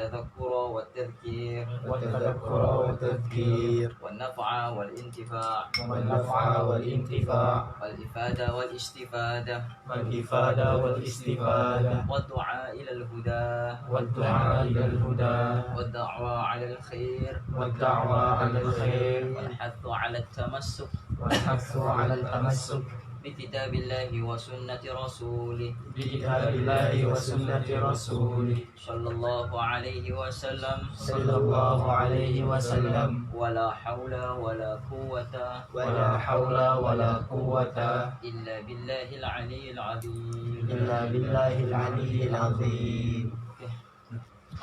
والتذكر والتذكير والتذكر والتذكير والنفع والانتفاع والنفع والانتفاع والإفادة والاستفادة والإفادة والاستفادة والدعاء إلى الهدى والدعاء إلى الهدى والدعوة على الخير والدعوة على الخير والحث على التمسك والحث على التمسك بكتاب الله وسنة رسوله بكتاب الله وسنة رسوله صلى الله عليه وسلم صلى الله عليه وسلم ولا حول ولا قوة ولا حول ولا قوة إلا بالله العلي العظيم. إلا بالله العلي العظيم.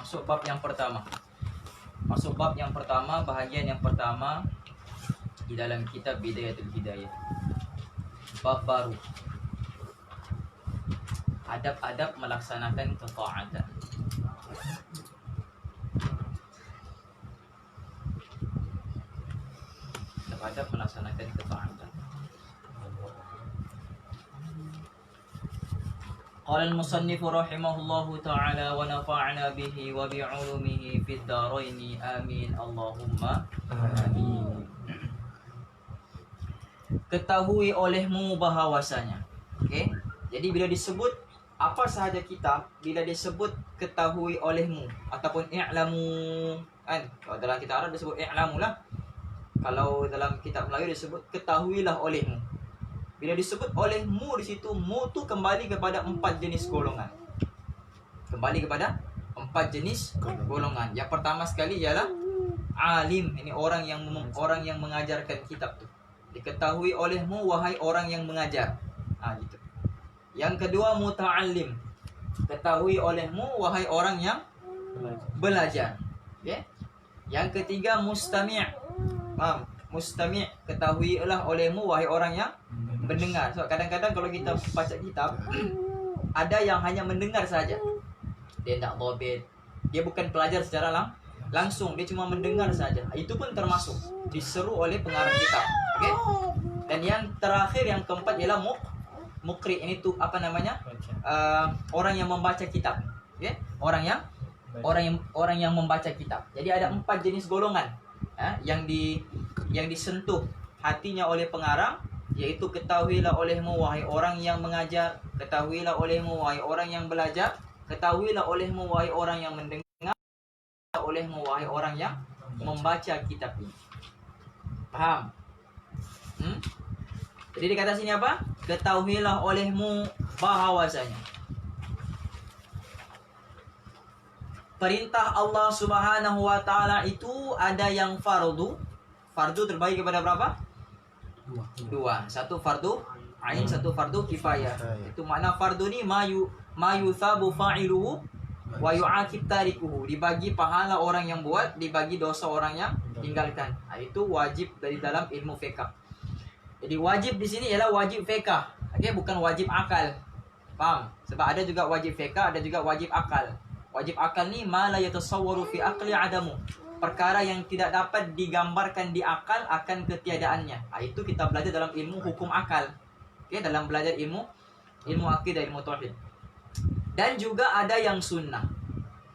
Masuk bab yang pertama. Masuk bab yang pertama, bahagian yang pertama di dalam kitab Bidayatul Hidayah. Bab baru. Adab-adab melaksanakan ketaatan. Adab-adab melaksanakan ketaatan. Qala al-musannif rahimahullahu ta'ala wa nafa'na bihi wa bi'ulumihi fid dharain amin Allahumma Amin. Ketahui olehmu bahawasanya. Okey. Jadi bila disebut apa sahaja kitab, bila disebut ketahui olehmu ataupun i'lamu, kan? Kalau dalam kitab Arab disebut i'lamu lah. Kalau dalam kitab Melayu disebut ketahuilah olehmu. Bila disebut olehmu di situ, mu tu kembali kepada 4 jenis golongan. Kembali kepada 4 jenis golongan. Yang pertama sekali ialah alim. Ini orang yang mengajarkan kitab tu. Diketahui olehmu wahai orang yang mengajar. Gitu. Yang kedua muta'allim. Ketahui olehmu wahai orang yang belajar. Okay? Yang ketiga mustami'. Mustami', ketahuilah olehmu wahai orang yang mendengar. So kadang-kadang kalau kita baca kitab, ada yang hanya mendengar saja. Dia tak dhabit. Dia bukan pelajar secara langsung, dia cuma mendengar saja. Itu pun termasuk diseru oleh pengarang kitab. Okey? Dan yang terakhir, yang keempat ialah mukri. Ini tu apa namanya? Orang yang membaca kitab. Okey? Orang yang membaca kitab. Jadi ada 4 jenis golongan yang disentuh hatinya oleh pengarang, yaitu ketahuilah olehmu wahai orang yang mengajar, ketahuilah olehmu wahai orang yang belajar, ketahuilah olehmu wahai orang yang mendengar, olehmu wahai orang yang membaca kitab ini. Faham? Jadi dikata sini apa? Ketahuilah olehmu bahawasanya. Perintah Allah Subhanahu wa taala itu ada yang fardu. Fardu terbagi kepada berapa? 2. Satu fardu ain, satu fardu kifayah. Itu makna fardu ni ma yuthabu fa'iluhu wa yu'aqib tarikuhu. Dibagi pahala orang yang buat, dibagi dosa orang yang tinggalkan. Itu wajib dari dalam ilmu fiqh. Jadi wajib di sini ialah wajib fiqh. Okey, bukan wajib akal. Faham? Sebab ada juga wajib fiqh, ada juga wajib akal. Wajib akal ni ma la yatasawwaru fi aqli adamu. Perkara yang tidak dapat digambarkan di akal akan ketiadaannya. Itu kita belajar dalam ilmu hukum akal. Okey, dalam belajar ilmu akidah, ilmu tauhid. Dan juga ada yang sunnah.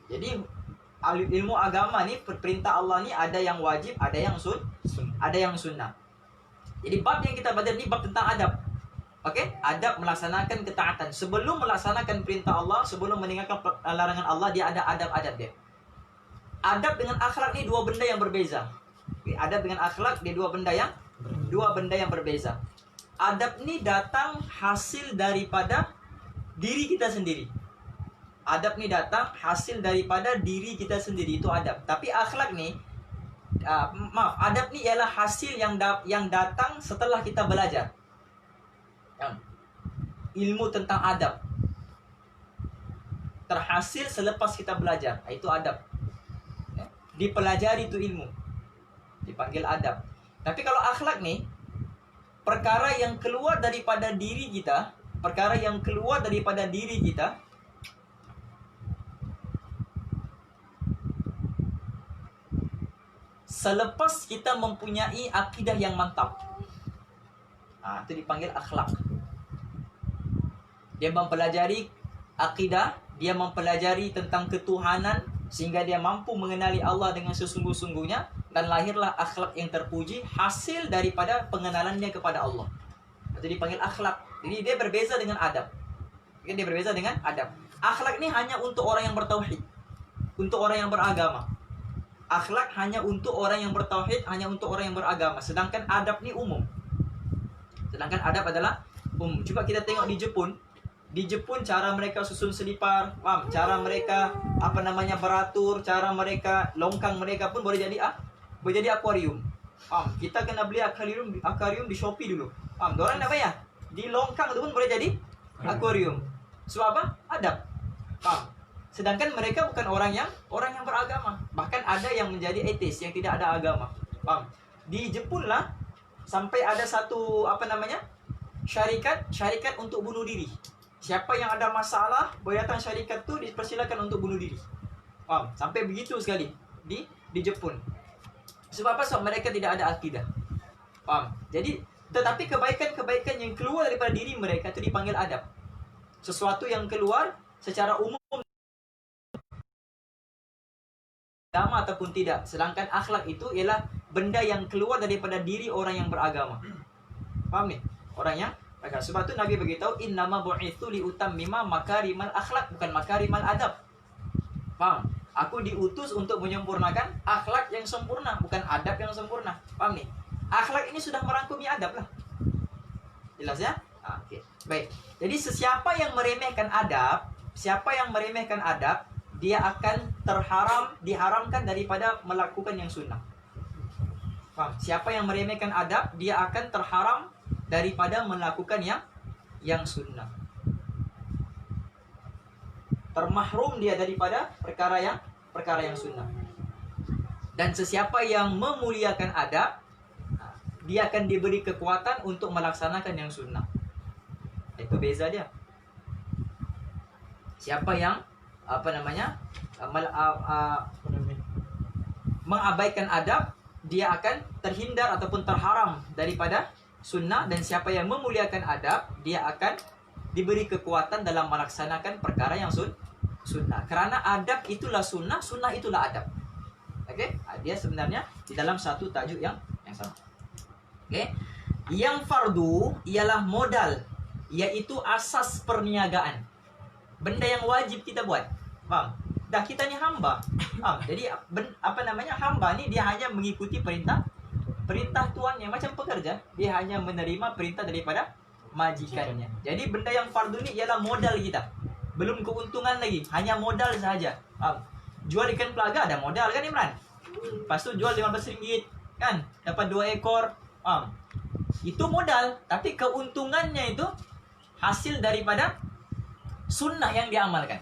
Jadi ilmu agama ni, perintah Allah ni ada yang wajib, ada yang sunnah. Jadi bab yang kita belajar ni bab tentang adab. Okey, adab melaksanakan ketaatan. Sebelum melaksanakan perintah Allah, sebelum meninggalkan larangan Allah, dia ada adab-adab dia. Adab dengan akhlak ni dua benda yang berbeza. Okay, adab dengan akhlak dia dua benda yang berbeza. Adab ni datang hasil daripada diri kita sendiri. Adab ni datang hasil daripada diri kita sendiri, itu adab. Tapi akhlak ni adab ni ialah hasil yang datang setelah kita belajar. Ilmu tentang adab terhasil selepas kita belajar. Itu adab. Dipelajari itu ilmu, dipanggil adab. Tapi kalau akhlak ni perkara yang keluar daripada diri kita, selepas kita mempunyai akidah yang mantap. Itu dipanggil akhlak. Dia mempelajari akidah, dia mempelajari tentang ketuhanan sehingga dia mampu mengenali Allah dengan sesungguh-sungguhnya, dan lahirlah akhlak yang terpuji hasil daripada pengenalannya kepada Allah. Itu dipanggil akhlak. Jadi dia berbeza dengan adab. Dia berbeza dengan adab. Akhlak ini hanya untuk orang yang bertauhid, untuk orang yang beragama. Akhlak hanya untuk orang yang bertauhid, hanya untuk orang yang beragama. Sedangkan adab ini umum. Sedangkan adab adalah umum. Coba kita tengok di Jepun. Di Jepun cara mereka susun selipar, paham? Cara mereka beratur, cara mereka longkang mereka pun boleh jadi akuarium. Paham? Kita kena beli akuarium di Shopee dulu. Paham? Diorang nak bayar. Di longkang itu pun boleh jadi akuarium. Sebab apa? Adab. Paham? Sedangkan mereka bukan orang yang beragama. Bahkan ada yang menjadi ateis, yang tidak ada agama. Paham? Di Jepun lah sampai ada satu syarikat untuk bunuh diri. Siapa yang ada masalah boleh datang syarikat tu, dipersilakan untuk bunuh diri. Paham? Sampai begitu sekali di Jepun. Sebab apa? Sebab mereka tidak ada akidah. Paham? Jadi, tetapi kebaikan-kebaikan yang keluar daripada diri mereka itu dipanggil adab. Sesuatu yang keluar secara umum agama ataupun tidak. Sedangkan akhlak itu ialah benda yang keluar daripada diri orang yang beragama. Paham ni? Orang yang beragama. Sebab tu Nabi beritahu, innama bu'itsu liutammima makarimal akhlak, bukan makarimal adab. Paham? Aku diutus untuk menyempurnakan akhlak yang sempurna, bukan adab yang sempurna. Paham ni? Akhlak ini sudah merangkumi adab lah. Jelas ya? Okey. Baik. Jadi sesiapa yang meremehkan adab, dia akan diharamkan daripada melakukan yang sunnah. Faham? Siapa yang meremehkan adab, dia akan terharam daripada melakukan yang sunnah. Termahrum dia daripada perkara yang sunnah. Dan sesiapa yang memuliakan adab, dia akan diberi kekuatan untuk melaksanakan yang sunnah. Itu beza dia. Siapa yang mengabaikan adab, dia akan terhindar ataupun terharam daripada sunnah. Dan siapa yang memuliakan adab, dia akan diberi kekuatan dalam melaksanakan perkara yang sunnah. Kerana adab itulah sunnah, sunnah itulah adab. Okey? Dia sebenarnya di dalam satu tajuk yang sama. Okey? Yang fardu ialah modal, iaitu asas perniagaan. Benda yang wajib kita buat. Faham? Dah kita ni hamba. Jadi hamba ni dia hanya mengikuti perintah tuannya, macam pekerja, dia hanya menerima perintah daripada majikannya. Jadi benda yang fardu ni ialah modal kita. Belum keuntungan lagi, hanya modal sahaja. Jual ikan pelaga ada modal kan Imran? Lepas tu jual RM15 kan, dapat 2 ekor. Itu modal, tapi keuntungannya itu hasil daripada sunnah yang diamalkan.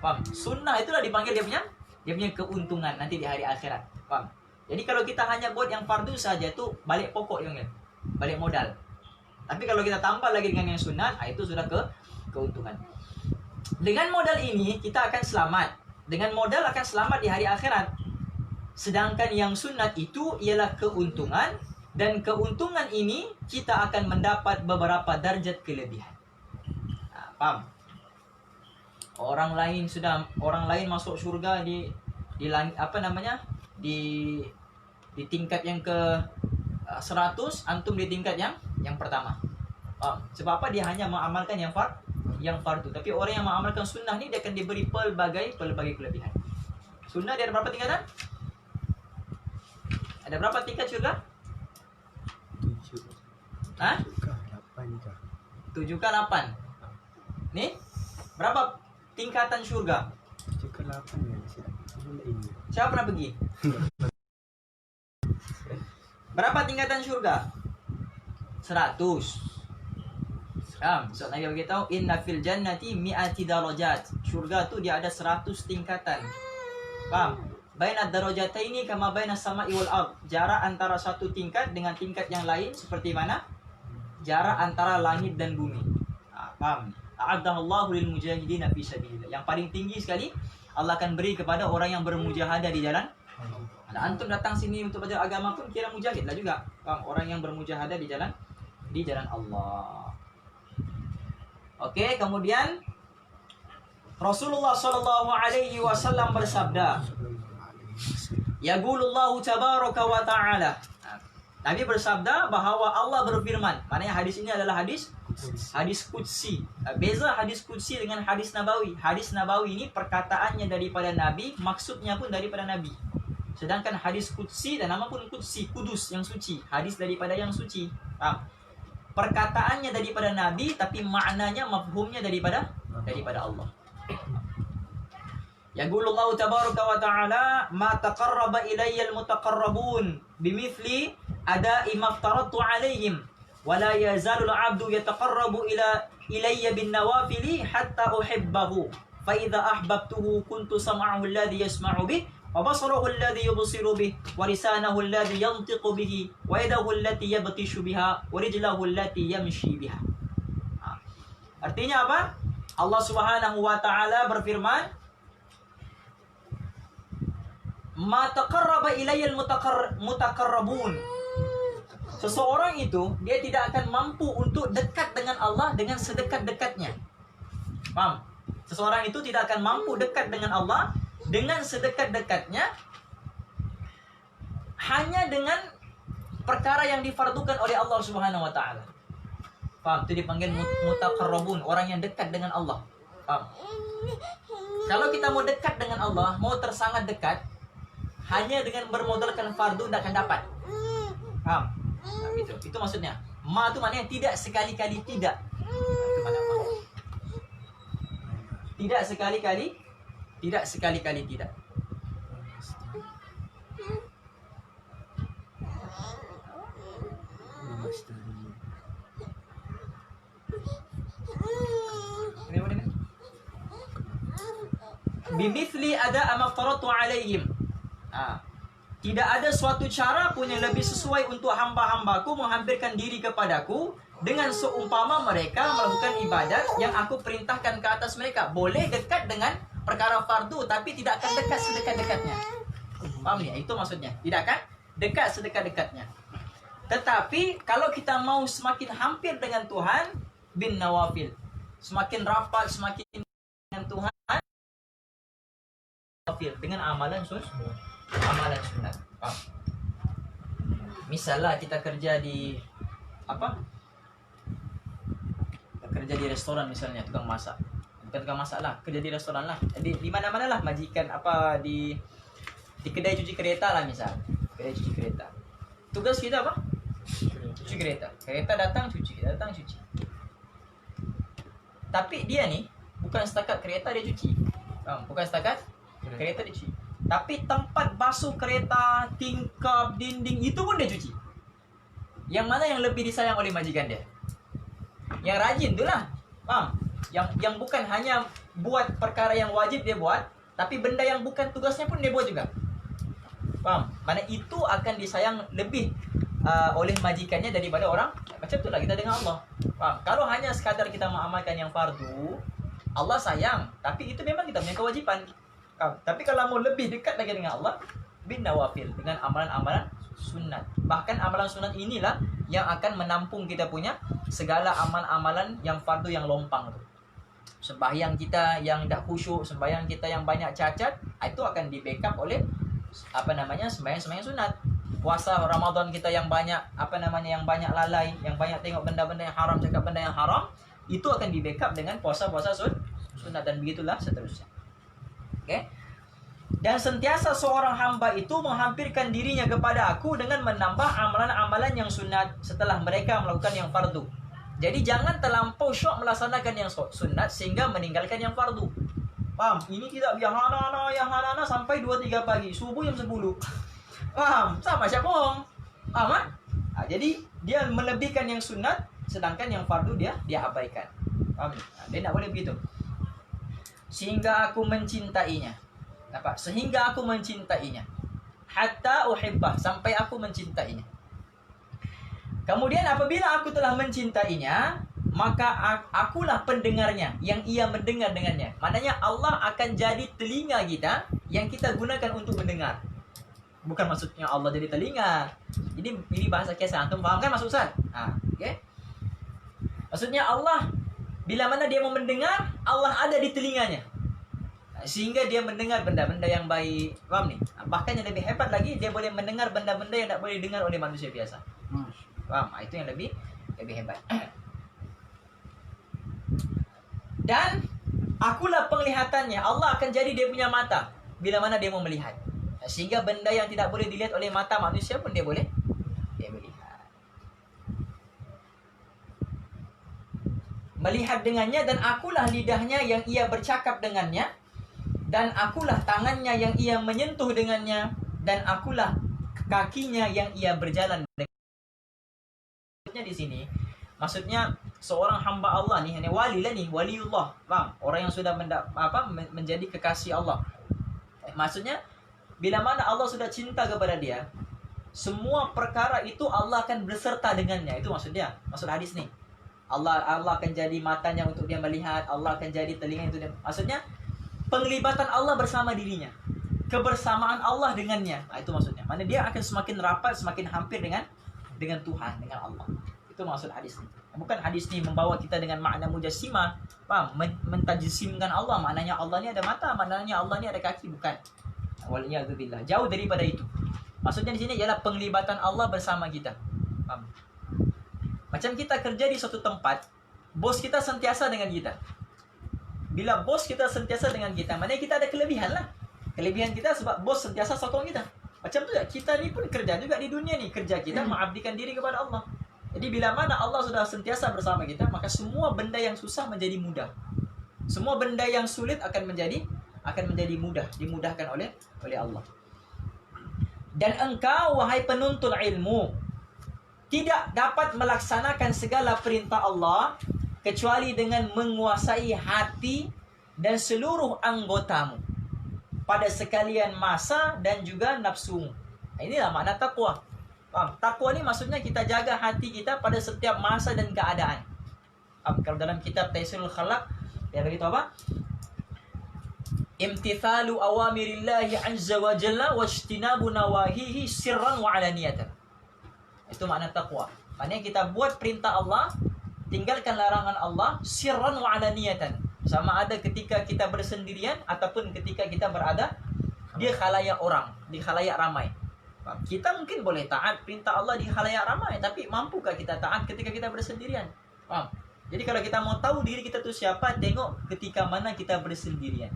Faham? Sunnah itulah dipanggil dia punya keuntungan nanti di hari akhirat. Faham? Jadi kalau kita hanya buat yang fardu saja, itu balik pokok yang balik modal. Tapi kalau kita tambah lagi dengan yang sunat, itu sudah keuntungan. Dengan modal ini kita akan selamat. Dengan modal akan selamat di hari akhirat. Sedangkan yang sunat itu ialah keuntungan, dan keuntungan ini kita akan mendapat beberapa darjat kelebihan. Faham? Orang lain masuk syurga di tingkat yang ke 100, antum di tingkat yang pertama. Sebab apa? Dia hanya mengamalkan yang fardu. Tapi orang yang mengamalkan sunnah ni, dia akan diberi pelbagai kelebihan. Sunnah dia ada berapa tingkatan? Ada berapa tingkat syurga? 7 ke 8. Ni berapa tingkatan syurga? 7 ke 8 ya. Siapa pernah pergi? Berapa tingkatan syurga? 100. So Nabi beritahu, inna fil jannati mi'ati darajat. Syurga tu dia ada 100 tingkatan. Faham? Baina darajataini kama baina sama'i wal ard. Jarak antara satu tingkat dengan tingkat yang lain seperti mana? Jarak antara langit dan bumi. Faham? A'adallahu lil mujahidin fi sabilillah. Yang paling tinggi sekali Allah akan beri kepada orang yang bermujahadah di jalan. Antum datang sini untuk belajar agama pun kira mujahid lah juga. Faham? Orang yang bermujahadah di jalan Allah. Okey, kemudian Rasulullah sallallahu alaihi wasallam bersabda, Yaqulullahu tabaraka wa ta'ala. Nabi bersabda bahawa Allah berfirman. Maknanya hadis ini adalah hadis qudsi. Beza hadis qudsi dengan hadis nabawi. Hadis nabawi ini perkataannya daripada Nabi, maksudnya pun daripada Nabi. Sedangkan hadis qudsi, dan nama pun qudsi, kudus, yang suci. Hadis daripada yang suci. Perkataannya daripada Nabi, tapi maknanya, mafhumnya daripada Allah. Yaqulullahu tabaraka wa ta'ala, ma taqarraba ilayya al-mutaqarrabun bimithli ada'i maftaratu alaihim wa la yazalu al-'abdu yataqarrabu ilayya bin nawafili hatta uhibbahu fa idza ahbabtuhu kuntu sam'ahu alladhi yasma'u bih wa basarahu alladhi yubsiru bih wa lisanahu alladhi yantiqu bihi wa yadahu allati yabtishu biha wa rijlahu allati yamshi biha. Artinya apa? Allah Subhanahu wa taala berfirman, ma taqarraba ilayya al-mutaqarrabun. Seseorang itu dia tidak akan mampu untuk dekat dengan Allah dengan sedekat-dekatnya. Paham? Seseorang itu tidak akan mampu dekat dengan Allah dengan sedekat-dekatnya hanya dengan perkara yang difardukan oleh Allah Subhanahu wa taala. Paham? Itu dipanggil mutaqarrabun, orang yang dekat dengan Allah. Paham? Kalau kita mau dekat dengan Allah, mau tersangat dekat, hanya dengan bermodalkan fardu tidak akan dapat. Paham? Nah, gitu. Itu maksudnya. Ma itu maknanya tidak sekali-kali tidak. Itu makna ma. Tidak sekali-kali, tidak sekali-kali tidak. Bimithli ada amaftaratu alaihim. Tidak ada suatu cara pun yang lebih sesuai untuk hamba-hambaku menghampirkan diri kepadaku dengan seumpama mereka melakukan ibadat yang aku perintahkan ke atas mereka. Boleh dekat dengan perkara fardu, tapi tidak akan dekat sedekat-dekatnya. Paham ya? Itu maksudnya. Tidak akan dekat sedekat-dekatnya. Tetapi kalau kita mau semakin hampir dengan Tuhan, bin nawafil, semakin rapat, semakin dengan Tuhan, dengan amalan sunat. Misalnya kita kerja di kerja di restoran misalnya, tukang masak. Bukan tukang masak lah, kerja di restoran lah. Di mana-mana lah, majikan di kedai cuci kereta lah misal. Kedai cuci kereta. Tugas kita apa? Cuci kereta. Kereta datang cuci. Tapi dia nih bukan setakat kereta dia cuci. Bukan setakat kereta dia cuci. Tapi tempat basuh kereta, tingkap, dinding, itu pun dia cuci. Yang mana yang lebih disayang oleh majikan dia? Yang rajin tu lah. Faham? Yang bukan hanya buat perkara yang wajib dia buat, tapi benda yang bukan tugasnya pun dia buat juga. Faham? Mana itu akan disayang lebih oleh majikannya daripada orang. Macam tu lah kita dengan Allah. Faham? Kalau hanya sekadar kita mengamalkan yang fardu, Allah sayang, tapi itu memang kita punya kewajipan. Tapi kalau mau lebih dekat lagi dengan Allah, bin nawafil, dengan amalan-amalan sunat. Bahkan amalan sunat inilah yang akan menampung kita punya segala amal-amalan yang fardu yang lompang tu. Sembahyang kita yang tak khusyuk, sembahyang kita yang banyak cacat, itu akan di backup oleh sembahyang-sembahyang sunat. Puasa Ramadan kita yang banyak yang banyak lalai, yang banyak tengok benda-benda yang haram, cakap benda yang haram, itu akan di backup dengan puasa-puasa sunat, dan begitulah seterusnya. Okay? Dan sentiasa seorang hamba itu menghampirkan dirinya kepada aku dengan menambah amalan-amalan yang sunat setelah mereka melakukan yang fardu. Jadi jangan terlampau syok melaksanakan yang sunat sehingga meninggalkan yang fardu. Paham? Ini kita yang hana sampai 2-3 pagi, subuh jam 10. Paham? Sama siapa bohong. Paham kan? Jadi dia melebihkan yang sunat sedangkan yang fardu dia abaikan. Paham? Dia tak boleh begitu. Sehingga aku mencintainya. Nampak? Sehingga aku mencintainya. Hatta uhibbah, sampai aku mencintainya. Kemudian apabila aku telah mencintainya, maka akulah pendengarnya yang ia mendengar dengannya. Maknanya Allah akan jadi telinga kita yang kita gunakan untuk mendengar. Bukan maksudnya Allah jadi telinga. Ini bahasa kiasan. Antum faham kan maksud Ustaz? Okay? Maksudnya Allah, bila mana dia mau mendengar, Allah ada di telinganya. Sehingga dia mendengar benda-benda yang baik. Faham ni? Bahkan yang lebih hebat lagi, dia boleh mendengar benda-benda yang tak boleh dengar oleh manusia biasa. Faham? Itu yang lebih hebat. Dan akulah penglihatannya. Allah akan jadi dia punya mata bila mana dia mau melihat. Sehingga benda yang tidak boleh dilihat oleh mata manusia pun dia melihat. Melihat dengannya, dan akulah lidahnya yang ia bercakap dengannya, dan akulah tangannya yang ia menyentuh dengannya, dan akulah kakinya yang ia berjalan dengannya. Di sini maksudnya seorang hamba Allah nih, wali lah nih, waliullah, paham? Orang yang sudah menjadi kekasih Allah. Maksudnya bila mana Allah sudah cinta kepada dia, semua perkara itu Allah akan berserta dengannya. Itu maksudnya, maksud hadis nih. Allah akan jadi matanya untuk dia melihat, Allah akan jadi telinga untuk dia. Maksudnya penglibatan Allah bersama dirinya, kebersamaan Allah dengannya. Nah, itu maksudnya. Mana dia akan semakin rapat, semakin hampir dengan Tuhan, dengan Allah. Itu maksud hadis ini. Bukan hadis ini membawa kita dengan makna mujassimah, paham? Mentajsimkan Allah, maknanya Allah ni ada mata, maknanya Allah ni ada kaki, bukan. Waliyadzubillah. Jauh daripada itu. Maksudnya di sini ialah penglibatan Allah bersama kita. Paham? Macam kita kerja di suatu tempat, bos kita sentiasa dengan kita. Bila bos kita sentiasa dengan kita, maknanya kita ada kelebihan lah. Kelebihan kita sebab bos sentiasa sokong kita. Macam tu ya, kita ni pun kerja juga di dunia ni. Kerja kita mengabdikan diri kepada Allah. Jadi bila mana Allah sudah sentiasa bersama kita, maka semua benda yang susah menjadi mudah. Semua benda yang sulit akan menjadi mudah, dimudahkan oleh Allah. Dan engkau, wahai penuntut ilmu, tidak dapat melaksanakan segala perintah Allah kecuali dengan menguasai hati dan seluruh anggotamu pada sekalian masa dan juga nafsumu. Inilah makna taqwa. Faham? Taqwa ni maksudnya kita jaga hati kita pada setiap masa dan keadaan. Kalau dalam kitab Taisirul Khalaq dia beritahu apa? Imtithalu awamirillahi azza wa jalla wajtinabu nawahihi sirran wa alaniyatan. Itu makna taqwa. Maknanya kita buat perintah Allah, tinggalkan larangan Allah sirran wa alaniyatan. Sama ada ketika kita bersendirian ataupun ketika kita berada di khalayak orang, di khalayak ramai. Kita mungkin boleh taat perintah Allah di khalayak ramai, tapi mampukah kita taat ketika kita bersendirian? Faham? Jadi kalau kita mau tahu diri kita tu siapa, tengok ketika mana kita bersendirian.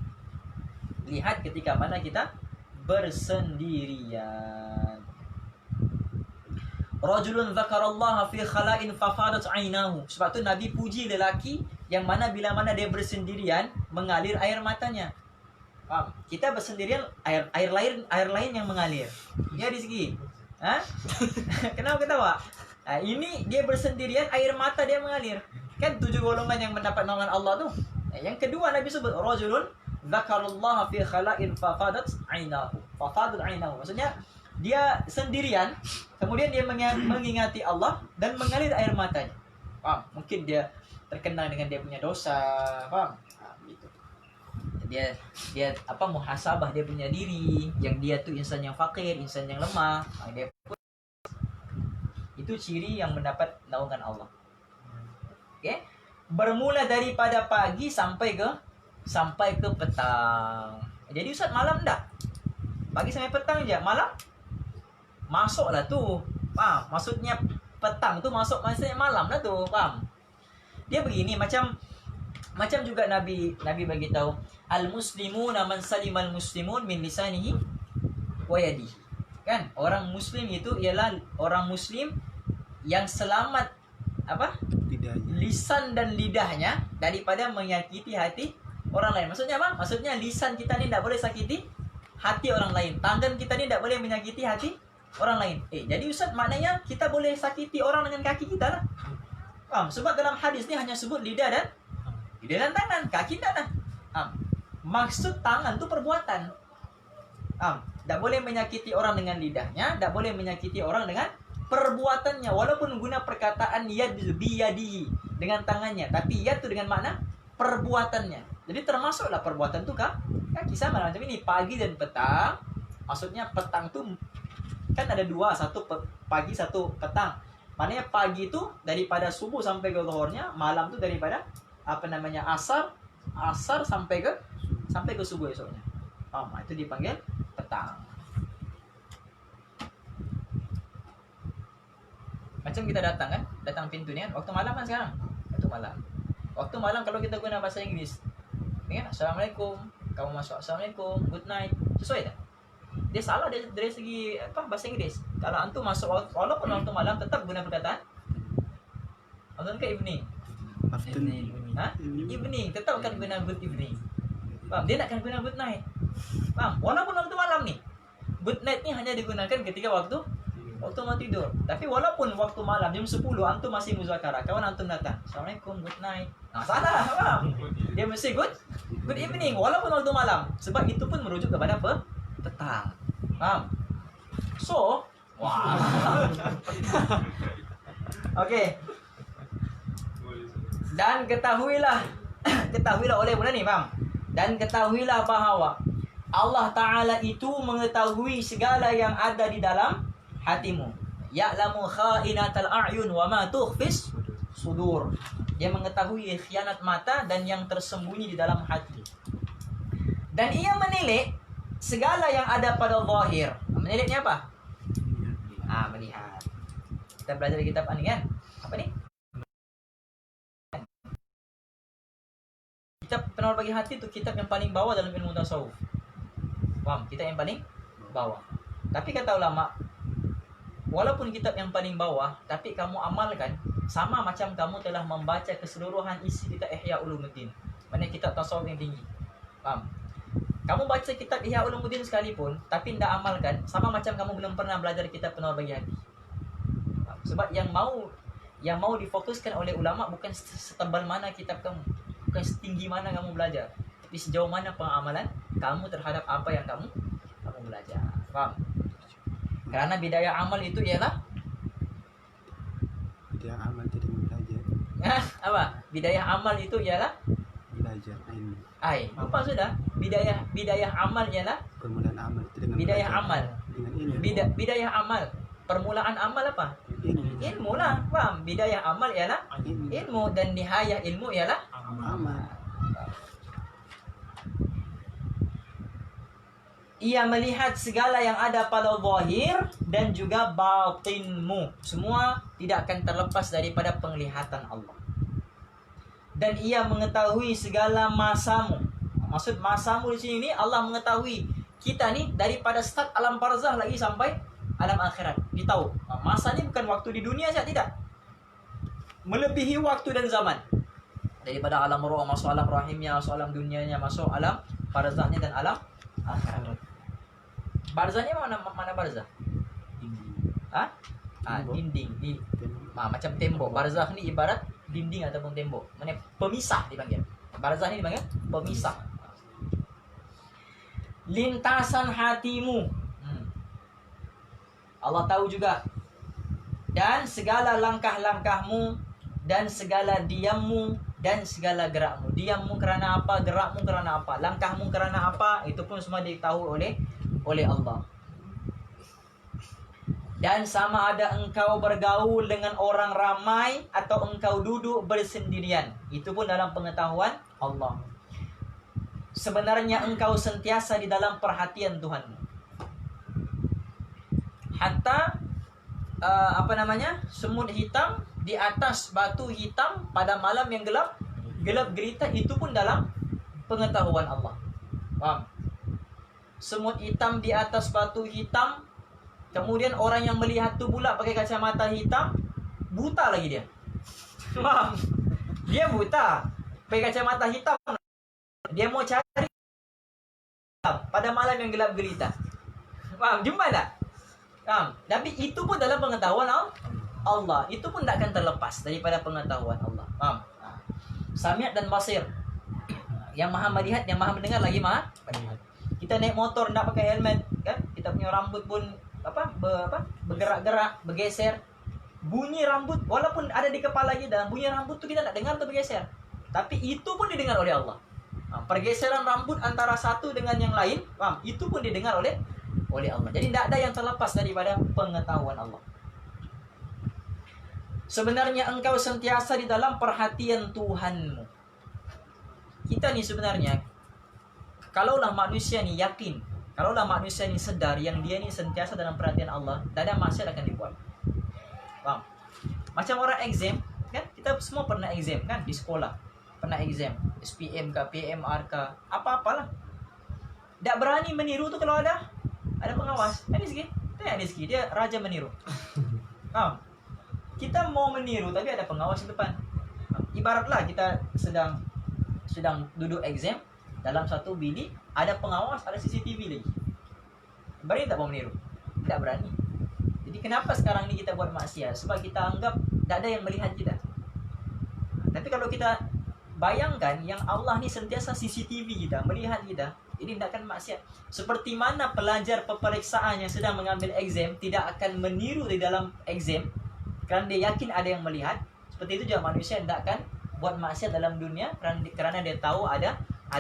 Lihat ketika mana kita bersendirian. Rajulun dzakarallaha fi khala'in fafadat 'ainahu. Sebab tu Nabi puji lelaki yang mana bila mana dia bersendirian mengalir air matanya. Faham? Kita bersendirian air lain yang mengalir. Ya di segi. Ha? Kenapa ketawa? Ini dia bersendirian air mata dia mengalir. Kan 7 golongan yang mendapat naungan Allah tu. Yang kedua Nabi sebut rajulun dzakarallaha fi khala'in fafadat 'ainahu. Fafadat 'ainahu. Maksudnya dia sendirian, kemudian dia mengingati Allah dan mengalir air matanya. Faham? Mungkin dia terkenang dengan dia punya dosa, faham? Gitu. Dia muhasabah dia punya diri, yang dia tu insan yang fakir, insan yang lemah. Dia pun, itu ciri yang mendapat naungan Allah. Okey? Bermula daripada pagi sampai ke petang. Jadi Ustaz, malam dah. Pagi sampai petang je, malam masuklah tu. Faham? Maksudnya petang tu masuk maksudnya malam lah tu. Faham? Dia begini, macam juga Nabi bagi tahu, al-muslimuna man salimal muslimun min lisanihi wa yadihi. Kan? Orang muslim itu ialah orang muslim yang selamat lidahnya, lisan dan lidahnya daripada menyakiti hati orang lain. Maksudnya apa? Maksudnya lisan kita ni tak boleh sakiti hati orang lain. Tangan kita ni tak boleh menyakiti hati orang lain. Jadi Ustaz, maknanya kita boleh sakiti orang dengan kaki kita lah. Faham? Sebab dalam hadis ni hanya sebut lidah dan tangan, kaki tak dah. Maksud tangan tu perbuatan. Tak boleh menyakiti orang dengan lidahnya, tak boleh menyakiti orang dengan perbuatannya, walaupun guna perkataan yad biyadi dengan tangannya, tapi yad tu dengan makna perbuatannya. Jadi termasuklah perbuatan tu kaki. Sama macam ini pagi dan petang. Maksudnya petang tu kan ada dua, satu pagi, satu petang. Maknanya pagi tu daripada subuh sampai ke zuhurnya, malam tu daripada asar sampai ke sampai ke subuh esoknya. Itu dipanggil petang. Macam kita datang pintu ni kan, waktu malam kan sekarang. Waktu malam kalau kita guna bahasa Inggeris, ni kan, Assalamualaikum, kamu masuk Assalamualaikum, good night, sesuai tak? Dia salah dari segi bahasa Inggeris. Kalau antum masuk walaupun waktu malam tetap guna perkataan afternoon ke evening? Evening, tetap akan guna good evening. Faham? Dia nakkan guna good night. Faham? Walaupun waktu malam ni, good night ni hanya digunakan ketika waktu mau tidur. Tapi walaupun waktu malam jam 10 antum masih muzakarah, kawan antum datang, Assalamualaikum, good night. Salah, faham? Dia mesti good evening walaupun waktu malam. Sebab itu pun merujuk kepada petang. Faham? So, okey. Dan ketahuilah oleh bulan ni, faham? Dan ketahuilah bahawa Allah Ta'ala itu mengetahui segala yang ada di dalam hatimu. Ya'lamu kha'inatal a'yun wa ma tukhfis sudur. Dia mengetahui khianat mata dan yang tersembunyi di dalam hati. Dan ia menilik segala yang ada pada zahir. Menilik ni apa? Melihat. Kita belajar di kitab ni kan? Apa ni? Kitab Penawar Bagi Hati tu kitab yang paling bawah dalam ilmu tasawuf. Faham? Kitab yang paling bawah. Tapi kata ulama, walaupun kitab yang paling bawah, tapi kamu amalkan sama macam kamu telah membaca keseluruhan isi kitab Ihya Ulumuddin. Mana kitab tasawuf yang tinggi. Faham? Kamu baca kitab Ihya Ulumuddin sekalipun tapi tidak amalkan, sama macam kamu belum pernah belajar kitab Penawar Bagi Hati. Sebab yang mau difokuskan oleh ulama bukan setebal mana kitab kamu, bukan setinggi mana kamu belajar, tapi sejauh mana pengamalan kamu terhadap apa yang kamu belajar. Faham? Kerana bidayah amal itu ialah bidayah amal tidak belajar. Apa? Bidayah amal itu ialah Belajar ilmu. Lupa sudah. Bidayah amal ialah Permulaan amal itu dengan bidayah belajar. amal. Dengan ilmu. Bidayah amal. Permulaan amal apa? Ilmu lah. Faham? Bidayah amal ialah ilmu dan nihayah ilmu ialah Amal. Ia melihat segala yang ada pada zahir dan juga batinmu. Semua tidak akan terlepas daripada penglihatan Allah. Dan ia mengetahui segala masamu. Maksud masamu di sini ni, Allah mengetahui kita ni daripada start alam barzah lagi sampai alam akhirat. Dia tahu. Masa ni bukan waktu di dunia saja, tidak. Melebihi waktu dan zaman. Daripada alam roh masuk alam rahimnya, masuk alam dunianya, masuk alam barzahnya dan alam akhirat. Barzahnya mana barzah? Dinding. Macam tembok. Barzah ni ibarat dinding ataupun tembok. Mana pemisah dipanggil. Barzah ni dipanggil pemisah. Lintasan hatimu. Allah tahu juga. Dan segala langkah-langkahmu dan segala diammu dan segala gerakmu. Diammu kerana apa, gerakmu kerana apa, langkahmu kerana apa, itu pun semua diketahui oleh Allah. Dan sama ada engkau bergaul dengan orang ramai atau engkau duduk bersendirian, itu pun dalam pengetahuan Allah. Sebenarnya engkau sentiasa di dalam perhatian Tuhanmu. Hatta semut hitam di atas batu hitam pada malam yang gelap gelita, itu pun dalam pengetahuan Allah. Faham? Semut hitam di atas batu hitam, kemudian orang yang melihat tu pula pakai kacamata hitam, buta lagi dia. Faham? Dia buta, pakai kacamata hitam, dia mau cari pada malam yang gelap gelita. Faham? Jumpa tak? Faham? Tapi itu pun dalam pengetahuan Allah. Itu pun tak akan terlepas daripada pengetahuan Allah. Faham? Sami' dan basir. Yang maha melihat, yang maha mendengar lagi maha melihat. Kita naik motor tak pakai helmet, kan? Kita punya rambut pun bergerak-gerak, bergeser. Bunyi rambut walaupun ada di kepala kita, bunyi rambut tu kita tak dengar tu bergeser. Tapi itu pun didengar oleh Allah. Pergeseran rambut antara satu dengan yang lain, paham? Itu pun didengar oleh Allah. Jadi tidak ada yang terlepas daripada pengetahuan Allah. Sebenarnya engkau sentiasa di dalam perhatian Tuhanmu. Kita ni sebenarnya Kalaulah manusia ni yakin, kalaulah manusia ni sedar yang dia ni sentiasa dalam perhatian Allah, tak ada maksiat akan dibuat. Faham? Macam orang exam, kan? Kita semua pernah exam kan di sekolah. Pernah exam, SPM ke, PMR ke, apa-apalah. Tak berani meniru tu kalau ada pengawas. Rizki, tanya Rizki, dia raja meniru. Faham? Kita mau meniru tapi ada pengawas di depan. Ibaratlah kita sedang duduk exam dalam satu bilik, ada pengawas, ada CCTV lagi. Berani tak mau meniru? Tak berani. Jadi kenapa sekarang ni kita buat maksiat? Sebab kita anggap tak ada yang melihat kita. Tapi kalau kita bayangkan yang Allah ni sentiasa CCTV kita, melihat kita, ini tidak akan maksiat. Seperti mana pelajar peperiksaan yang sedang mengambil exam tidak akan meniru di dalam exam kerana dia yakin ada yang melihat. Seperti itu juga manusia tidak akan buat maksiat dalam dunia kerana dia tahu ada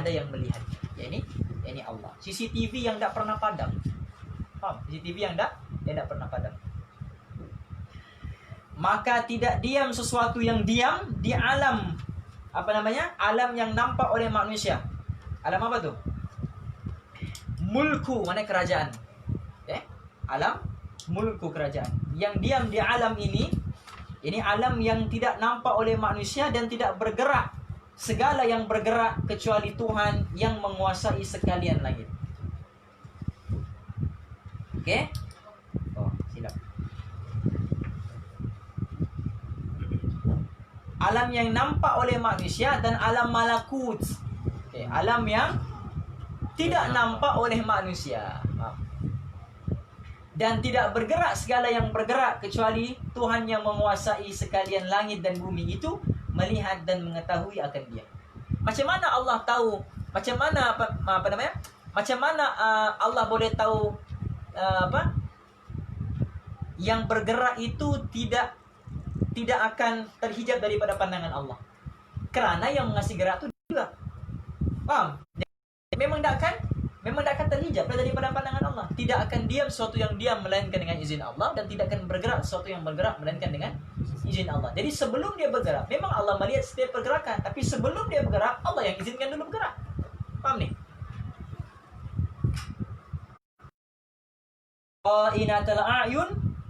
yang melihat. Ya ini Allah. CCTV yang tidak pernah padam. Faham? CCTV yang tidak pernah padam. Maka tidak diam sesuatu yang diam di alam alam yang nampak oleh manusia. Alam apa tu? Mulku, mana kerajaan. Alam mulku, kerajaan. Yang diam di alam ini alam yang tidak nampak oleh manusia dan tidak bergerak. Segala yang bergerak kecuali Tuhan yang menguasai sekalian langit. Okey? Oh, silap. Alam yang nampak oleh manusia dan alam malakut. Okay, alam yang tidak nampak oleh manusia. Dan tidak bergerak segala yang bergerak kecuali Tuhan yang menguasai sekalian langit dan bumi itu melihat dan mengetahui akan dia. Macam mana Allah tahu? Macam mana Macam mana Allah boleh tahu yang bergerak itu tidak akan terhijab daripada pandangan Allah. Kerana yang mengasih gerak itu juga. Faham? Memang tak akan terhijab daripada pandangan Allah. Tidak akan diam sesuatu yang diam melainkan dengan izin Allah, dan tidak akan bergerak sesuatu yang bergerak melainkan dengan izin Allah. Jadi sebelum dia bergerak, memang Allah melihat setiap pergerakan, tapi sebelum dia bergerak, Allah yang izinkan dulu bergerak. Faham ni? Qa'inatul a'yun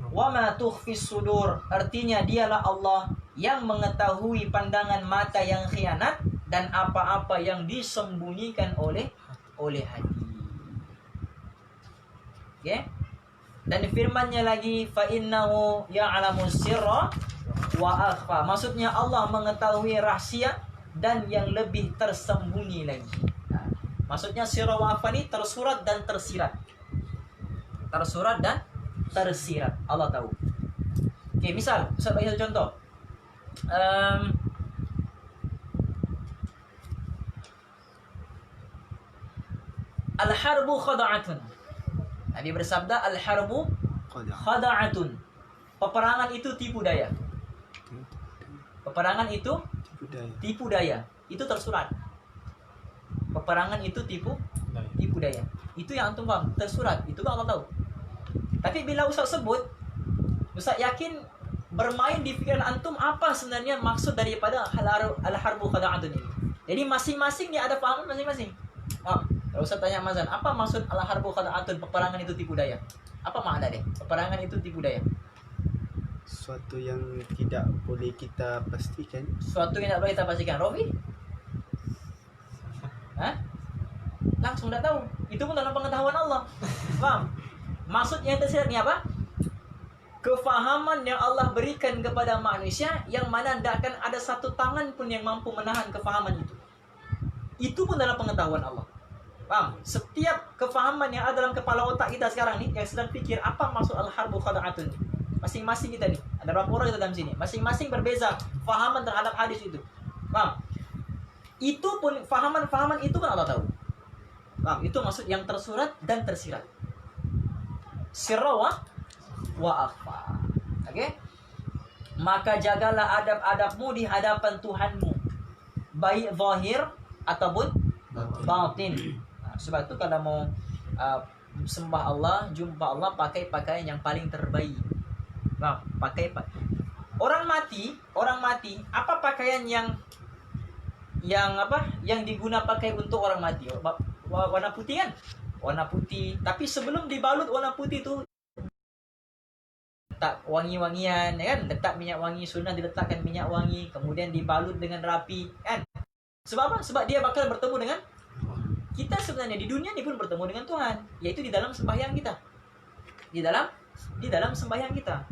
wa ma tukhfis sudur. Artinya dialah Allah yang mengetahui pandangan mata yang khianat dan apa-apa yang disembunyikan oleh hati. Okay? Dan firman-Nya lagi, fa innahu ya'lamu sirra wa akhfa. Maksudnya Allah mengetahui rahsia dan yang lebih tersembunyi lagi. Maksudnya sirra wa akhfa ni tersurat dan tersirat. Tersurat dan tersirat. Allah tahu. Okay, misal, Ustaz bagi satu contoh. Al-harbu khada'atun. Nabi bersabda, al-harbu khada'atun. Peperangan itu tipu daya. Peperangan itu tipu daya. Itu tersurat. Peperangan itu tipu daya. Itu yang antum faham, tersurat. Itu Allah tahu. Tapi bila Ustaz sebut, Ustaz yakin bermain di fikiran antum apa sebenarnya maksud daripada al-harbu khada'atun ini. Jadi masing-masing dia ada fahaman masing-masing. Kalau Ustaz tanya Mazan, apa maksud al-harbu khada'atun, peperangan itu tipu daya? Apa makna dia? Peperangan itu tipu daya. Suatu yang tidak boleh kita pastikan. Suatu yang tidak boleh kita pastikan. Rofi? Langsung tak tahu. Itu pun dalam pengetahuan Allah. Faham? Maksud yang tersirat ni apa? Kefahaman yang Allah berikan kepada manusia yang mana tidak akan ada satu tangan pun yang mampu menahan kefahaman itu. Itu pun dalam pengetahuan Allah. Faham? Setiap kefahaman yang ada dalam kepala otak kita sekarang ni, yang sedang fikir apa maksud al-harbu khada'atun, masing-masing kita ni, ada berapa orang kita dalam sini, masing-masing berbeza fahaman terhadap hadis itu. Faham? Itu pun fahaman itu pun Allah tahu. Faham? Itu maksud yang tersurat dan tersirat. Sirra wa akhfa. Okey? Maka jagalah adab-adabmu di hadapan Tuhanmu, baik zahir ataupun batin. Sebab tu kalau mau sembah Allah, jumpa Allah, pakai pakaian yang paling terbaik. Faham? Orang mati, apa pakaian yang diguna pakai untuk orang mati? warna putih kan? Warna putih. Tapi sebelum dibalut warna putih tu letak wangi-wangian kan, letak minyak wangi, sunnah diletakkan minyak wangi, kemudian dibalut dengan rapi kan. Sebab apa? Sebab dia bakal bertemu dengan kita. Sebenarnya di dunia ni pun bertemu dengan Tuhan, yaitu di dalam sembahyang kita. Di dalam sembahyang kita.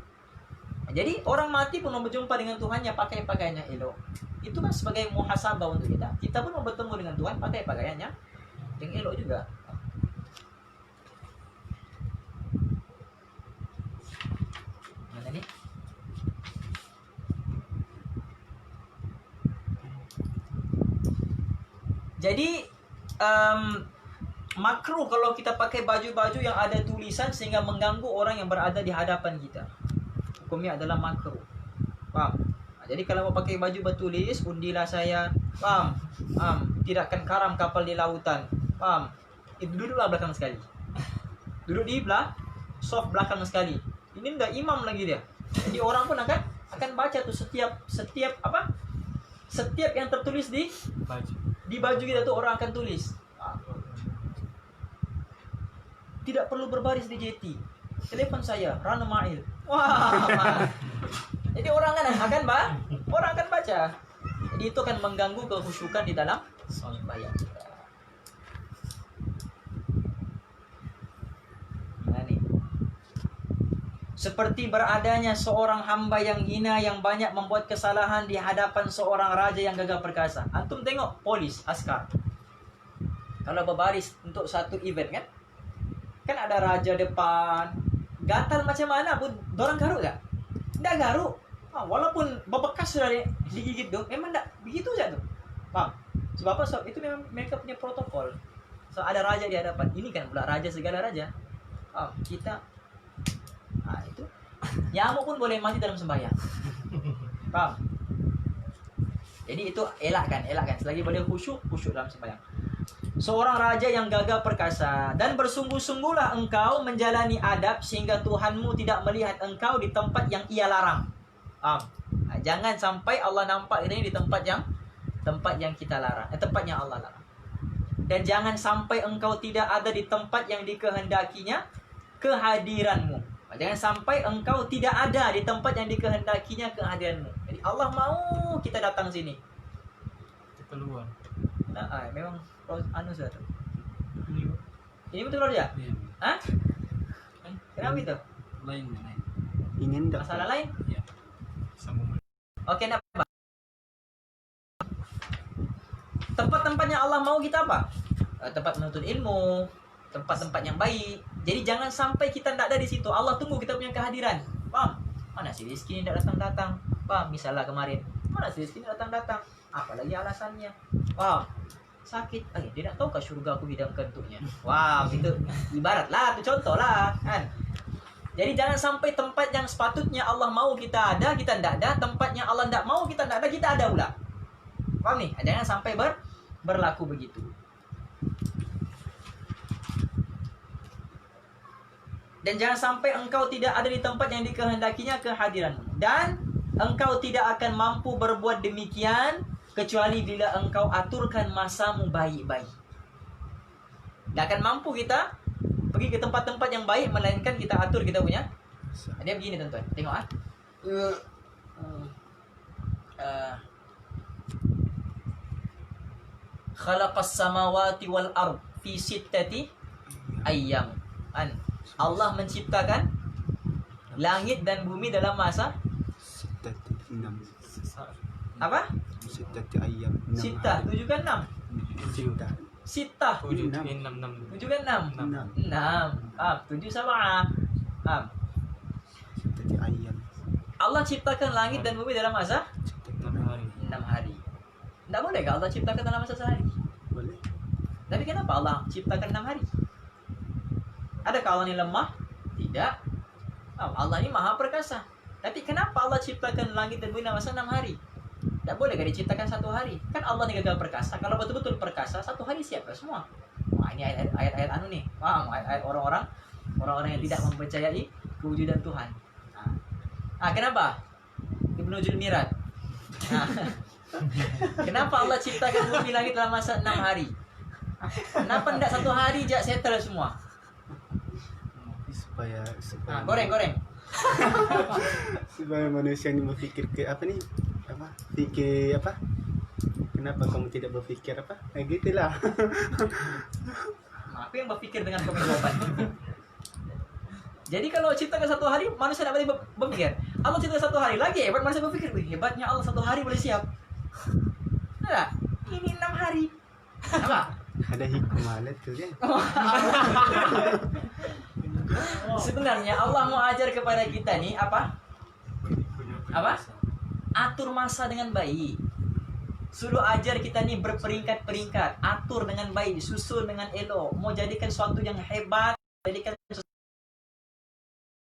Jadi orang mati pun mau berjumpa dengan Tuhannya pakai pakaiannya elok. Itu kan sebagai muhasabah untuk kita. Kita pun mau bertemu dengan Tuhan pakai pakaiannya yang elok juga. Mana ni? Jadi makruh kalau kita pakai baju-baju yang ada tulisan sehingga mengganggu orang yang berada di hadapan kita. Hukumnya adalah makruh. Faham? Jadi kalau mau pakai baju bertulis, undilah saya. Faham? Tidakkan karam kapal di lautan. Faham? Itu duduklah belakang sekali. Duduk di soft belakang sekali. Ini enggak imam lagi dia. Jadi orang pun akan baca tuh setiap apa? Setiap yang tertulis di baju kita tuh orang akan tulis. Tidak perlu berbaris di JT. Telepon saya, Rana Mail. Wah. Jadi orang akan baca. Jadi itu akan mengganggu kekhusyukan di dalam sembahyang kita. Nah, nih. Seperti beradanya seorang hamba yang hina yang banyak membuat kesalahan di hadapan seorang raja yang gagah perkasa. Antum tengok polis, askar. Kalau berbaris untuk satu event kan ada raja depan. Gatal macam mana pun dorang garuk tak? Tak garuk. Walaupun berbekas sudah digigit tu, memang tak begitu saja tu. Faham? Sebab apa? Sebab itu memang mereka punya protokol. So ada raja di hadapan. Ini kan pula raja segala raja. Kita itu. Nyamuk pun boleh mati dalam sembahyang. Faham? Jadi itu elakkan. Selagi boleh khusyuk dalam sembahyang. Seorang raja yang gagah perkasa, dan bersungguh-sungguhlah engkau menjalani adab sehingga Tuhanmu tidak melihat engkau di tempat yang ia larang. Jangan sampai Allah nampak ini di tempat yang kita larang, tempat yang Allah larang. Dan jangan sampai engkau tidak ada di tempat yang dikehendakinya kehadiranmu. Jangan sampai engkau tidak ada di tempat yang dikehendakinya kehadiranmu. Jadi Allah mau kita datang sini. Keluar. Memang sudah tu. Ini betul dia? Iya. Kenapa itu? Lain. Ingin tak? Masalah lain? Iya. Sambung. Okey, nak apa? Tempat-tempatnya Allah mau kita apa? Tempat menuntut ilmu, tempat-tempat yang baik. Jadi jangan sampai kita tak ada di situ. Allah tunggu kita punya kehadiran. Faham? Mana si Rizki ni tak datang-datang? Faham? Misalnya kemarin, mana si Rizki ni datang-datang? Apalagi alasannya? Faham? Sakit. Dia nak tahu ke syurga aku hidangkan untuknya? Wah, itu ibaratlah, itu contohlah, kan? Jadi jangan sampai tempat yang sepatutnya Allah mau kita ada, kita tidak ada. Tempat yang Allah tidak mau kita tidak ada, kita ada pula. Faham ni? Jangan sampai berlaku begitu. Dan jangan sampai engkau tidak ada di tempat yang dikehendakinya kehadiranmu. Dan engkau tidak akan mampu berbuat demikian kecuali bila engkau aturkan masamu baik-baik. Tak akan mampu kita pergi ke tempat-tempat yang baik melainkan kita atur kita punya. Dia begini tuan-tuan. Tengok khalaqas samawati wal ard fi sittati ayyam. Allah menciptakan langit dan bumi dalam masa apa? Sittati ayyam. Sitah, 7 ke 6? Sitah. 7 6. 6. 7 ke 6? 7 sab'ah. Sittati ayyam. Allah ciptakan langit dan bumi dalam masa 6 hari. 6 hari. Tak boleh ke Allah ciptakan dalam masa sehari? Boleh. Tapi kenapa Allah ciptakan 6 hari? Adakah Allah ni lemah? Tidak. Allah ni maha perkasa. Tapi kenapa Allah ciptakan langit dan bumi dalam masa 6 hari? Tak boleh ke diciptakan 1 hari? Kan Allah ni gagal perkasa. Kalau betul-betul perkasa, 1 hari siap ke semua? Ini ayat-ayat anu ni. Faham? Ayat-ayat orang-orang yang tidak mempercayai kewujudan Tuhan. Kenapa? Ibnu Julmirat. Kenapa Allah ciptakan bumi langit dalam masa 6 hari? Kenapa enggak 1 hari je settle semua? supaya Goreng. supaya manusia ini berpikir ke apa nih, pikir apa, kenapa kamu tidak berpikir apa, gitulah. Aku yang berpikir dengan jawaban. Jadi kalau ciptakan 1 hari, manusia tidak boleh berpikir. Allah ciptakan 1 hari, lagi hebat manusia berpikir. Wih, hebatnya Allah 1 hari boleh siap. Nah, ini 6 hari. Apa? Ada hikmah tuh kan. Sebenarnya Allah mau ajar kepada kita nih apa? Atur masa dengan baik. Suruh ajar kita nih berperingkat-peringkat, atur dengan baik, susun dengan elok. Mau jadikan sesuatu yang hebat, jadikan sesuatu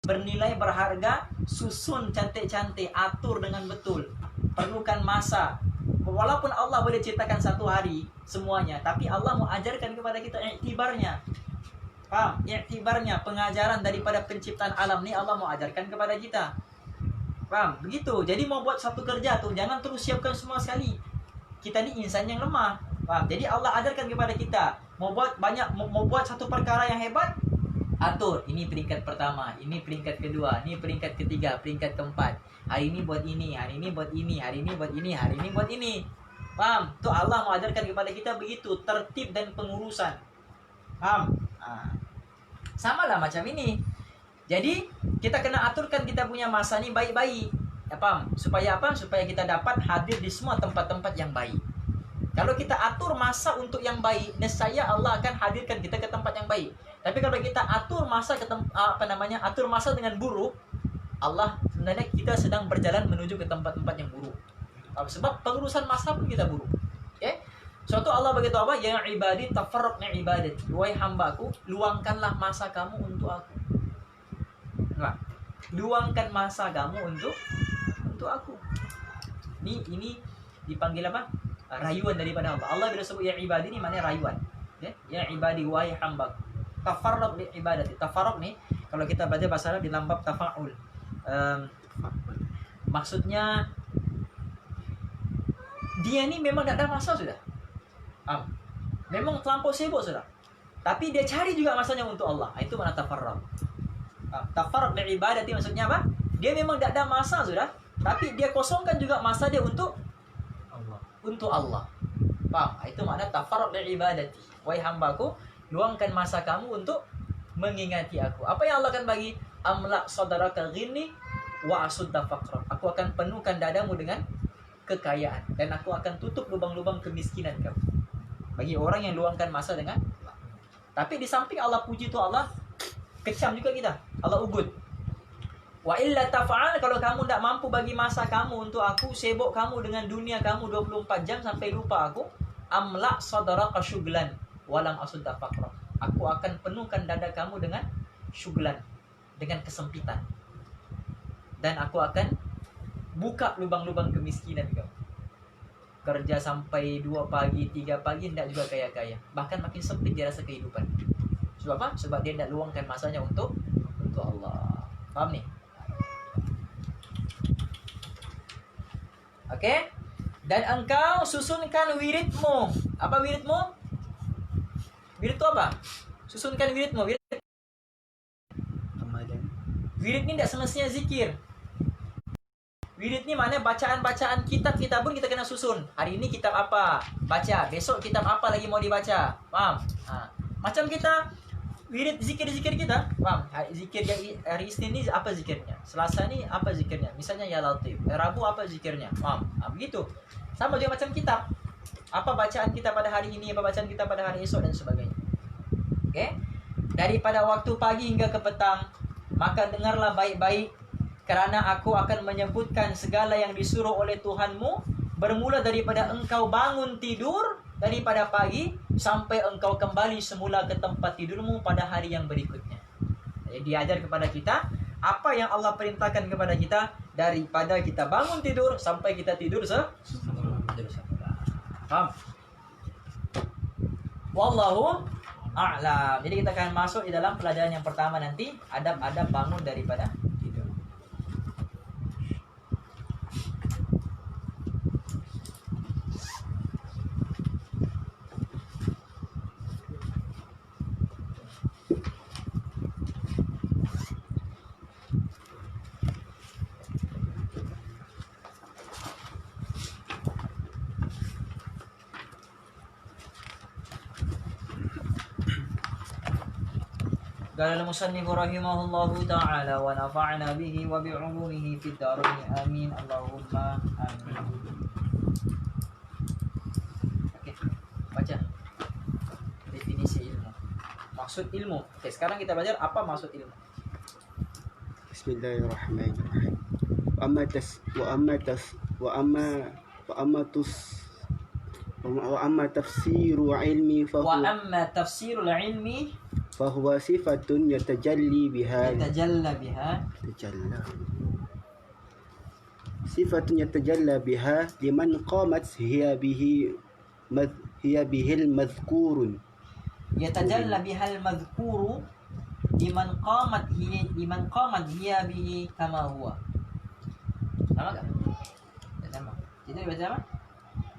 bernilai berharga, susun cantik-cantik, atur dengan betul. Perlukan masa. Walaupun Allah boleh ciptakan 1 hari semuanya, tapi Allah mau ajarkan kepada kita iktibarnya. Paham? Iktibarnya, pengajaran daripada penciptaan alam ni Allah mau ajarkan kepada kita. Paham? Begitu. Jadi mau buat satu kerja tuh, jangan terus siapkan semua sekali. Kita ni insan yang lemah. Paham? Jadi Allah ajarkan kepada kita, mau buat satu perkara yang hebat, atur. Ini peringkat pertama, ini peringkat kedua, ini peringkat ketiga, peringkat keempat. Hari ini buat ini, hari ini buat ini, hari ini buat ini, hari ini buat ini. Paham? Tuh Allah mau ajarkan kepada kita begitu, tertib dan pengurusan. Paham? Sama lah macam ini. Jadi kita kena aturkan kita punya masa ni baik-baik. Ya, paham? Supaya apa? Supaya kita dapat hadir di semua tempat-tempat yang baik. Kalau kita atur masa untuk yang baik, nescaya Allah akan hadirkan kita ke tempat yang baik. Tapi kalau kita atur masa atur masa dengan buruk, Allah sebenarnya kita sedang berjalan menuju ke tempat-tempat yang buruk. Sebab pengurusan masa pun kita buruk. Okay? Suatu Allah begitu apa? Ya ibadi tafarraqna ibadati. Wahai hambaku, luangkanlah masa kamu untuk aku. Nah, luangkan masa kamu untuk aku. Ini dipanggil apa? Rayuan daripada Allah. Allah bila sebut ya ibadi ni maknanya rayuan. Okay? Ya ibadi wahai hambaku. Tafarraq li ibadati. Tafarraq ni kalau kita baca bahasa Arab di dalam bab tafa'ul. Maksudnya dia ni memang tak ada masa sudah. Memang terlampau sibuk sudah. Tapi dia cari juga masanya untuk Allah. Itu makna tafarraq. Tafarraq li ibadati maksudnya apa? Dia memang tak ada masa sudah, tapi dia kosongkan juga masa dia untuk Allah. Paham? Itu makna tafarraq li ibadati. Wahai hambaku, luangkan masa kamu untuk mengingati aku. Apa yang Allah akan bagi? Amla sadaraka ghini wa asudda faqra. Aku akan penuhkan dadamu dengan kekayaan dan aku akan tutup lubang-lubang kemiskinan kamu. Bagi orang yang luangkan masa dengan Allah. Tapi di samping Allah puji tu Allah kecam juga kita. Allah ugut. Wa illa tafa'al, kalau kamu tak mampu bagi masa kamu untuk aku, sibuk kamu dengan dunia kamu 24 jam sampai lupa aku, amla sadaraka syuglan walam asudda faqra. Aku akan penuhkan dada kamu dengan syuglan, dengan kesempitan. Dan aku akan buka lubang-lubang kemiskinan kamu. Kerja sampai 2 pagi, 3 pagi, tidak juga kaya-kaya. Bahkan makin sempit dia rasa kehidupan. Sebab apa? Sebab dia tidak luangkan masanya untuk Allah. Faham ni? Okey? Dan engkau susunkan wiridmu. Apa wiridmu? Wirid itu apa? Susunkan wiridmu. Wirid ni tidak semestinya zikir. Wirid ni maknanya bacaan-bacaan kitab kita pun kita kena susun. Hari ini kitab apa? Baca. Besok kitab apa lagi mau dibaca? Faham? Macam kita wirid zikir-zikir kita. Faham? Zikir yang hari Isnin ni apa zikirnya? Selasa ni apa zikirnya? Misalnya ya Latif. Rabu apa zikirnya? Faham? Begitu. Sama juga macam kitab. Apa bacaan kita pada hari ini, apa bacaan kita pada hari esok dan sebagainya. Okey? Daripada waktu pagi hingga ke petang, maka dengarlah baik-baik, kerana aku akan menyebutkan segala yang disuruh oleh Tuhanmu, bermula daripada engkau bangun tidur daripada pagi sampai engkau kembali semula ke tempat tidurmu pada hari yang berikutnya. Jadi diajar kepada kita apa yang Allah perintahkan kepada kita daripada kita bangun tidur sampai kita tidur semula. Faham? Wallahu a'lam. Jadi kita akan masuk di dalam pelajaran yang pertama nanti, adab-adab bangun daripada tidur. قال المصنف رحمه الله تعالى ونفعنا به وبعلومه في الدارين آمين اللهم آمين. Oke, baca definisi ilmu. Maksud ilmu. Oke, sekarang kita belajar apa maksud ilmu. Bismillahirrahmanirrahim. Wa amma tafsiru ilmi Wa amma tafsirul ilmi fahuwa sifatun yatajalli biha liman qamat bihil madhkurun. Yatajalla bihal madhkuru liman qamat hiya bihi kama huwa. Sama enggak? Ya, sama. Jadi baca apa?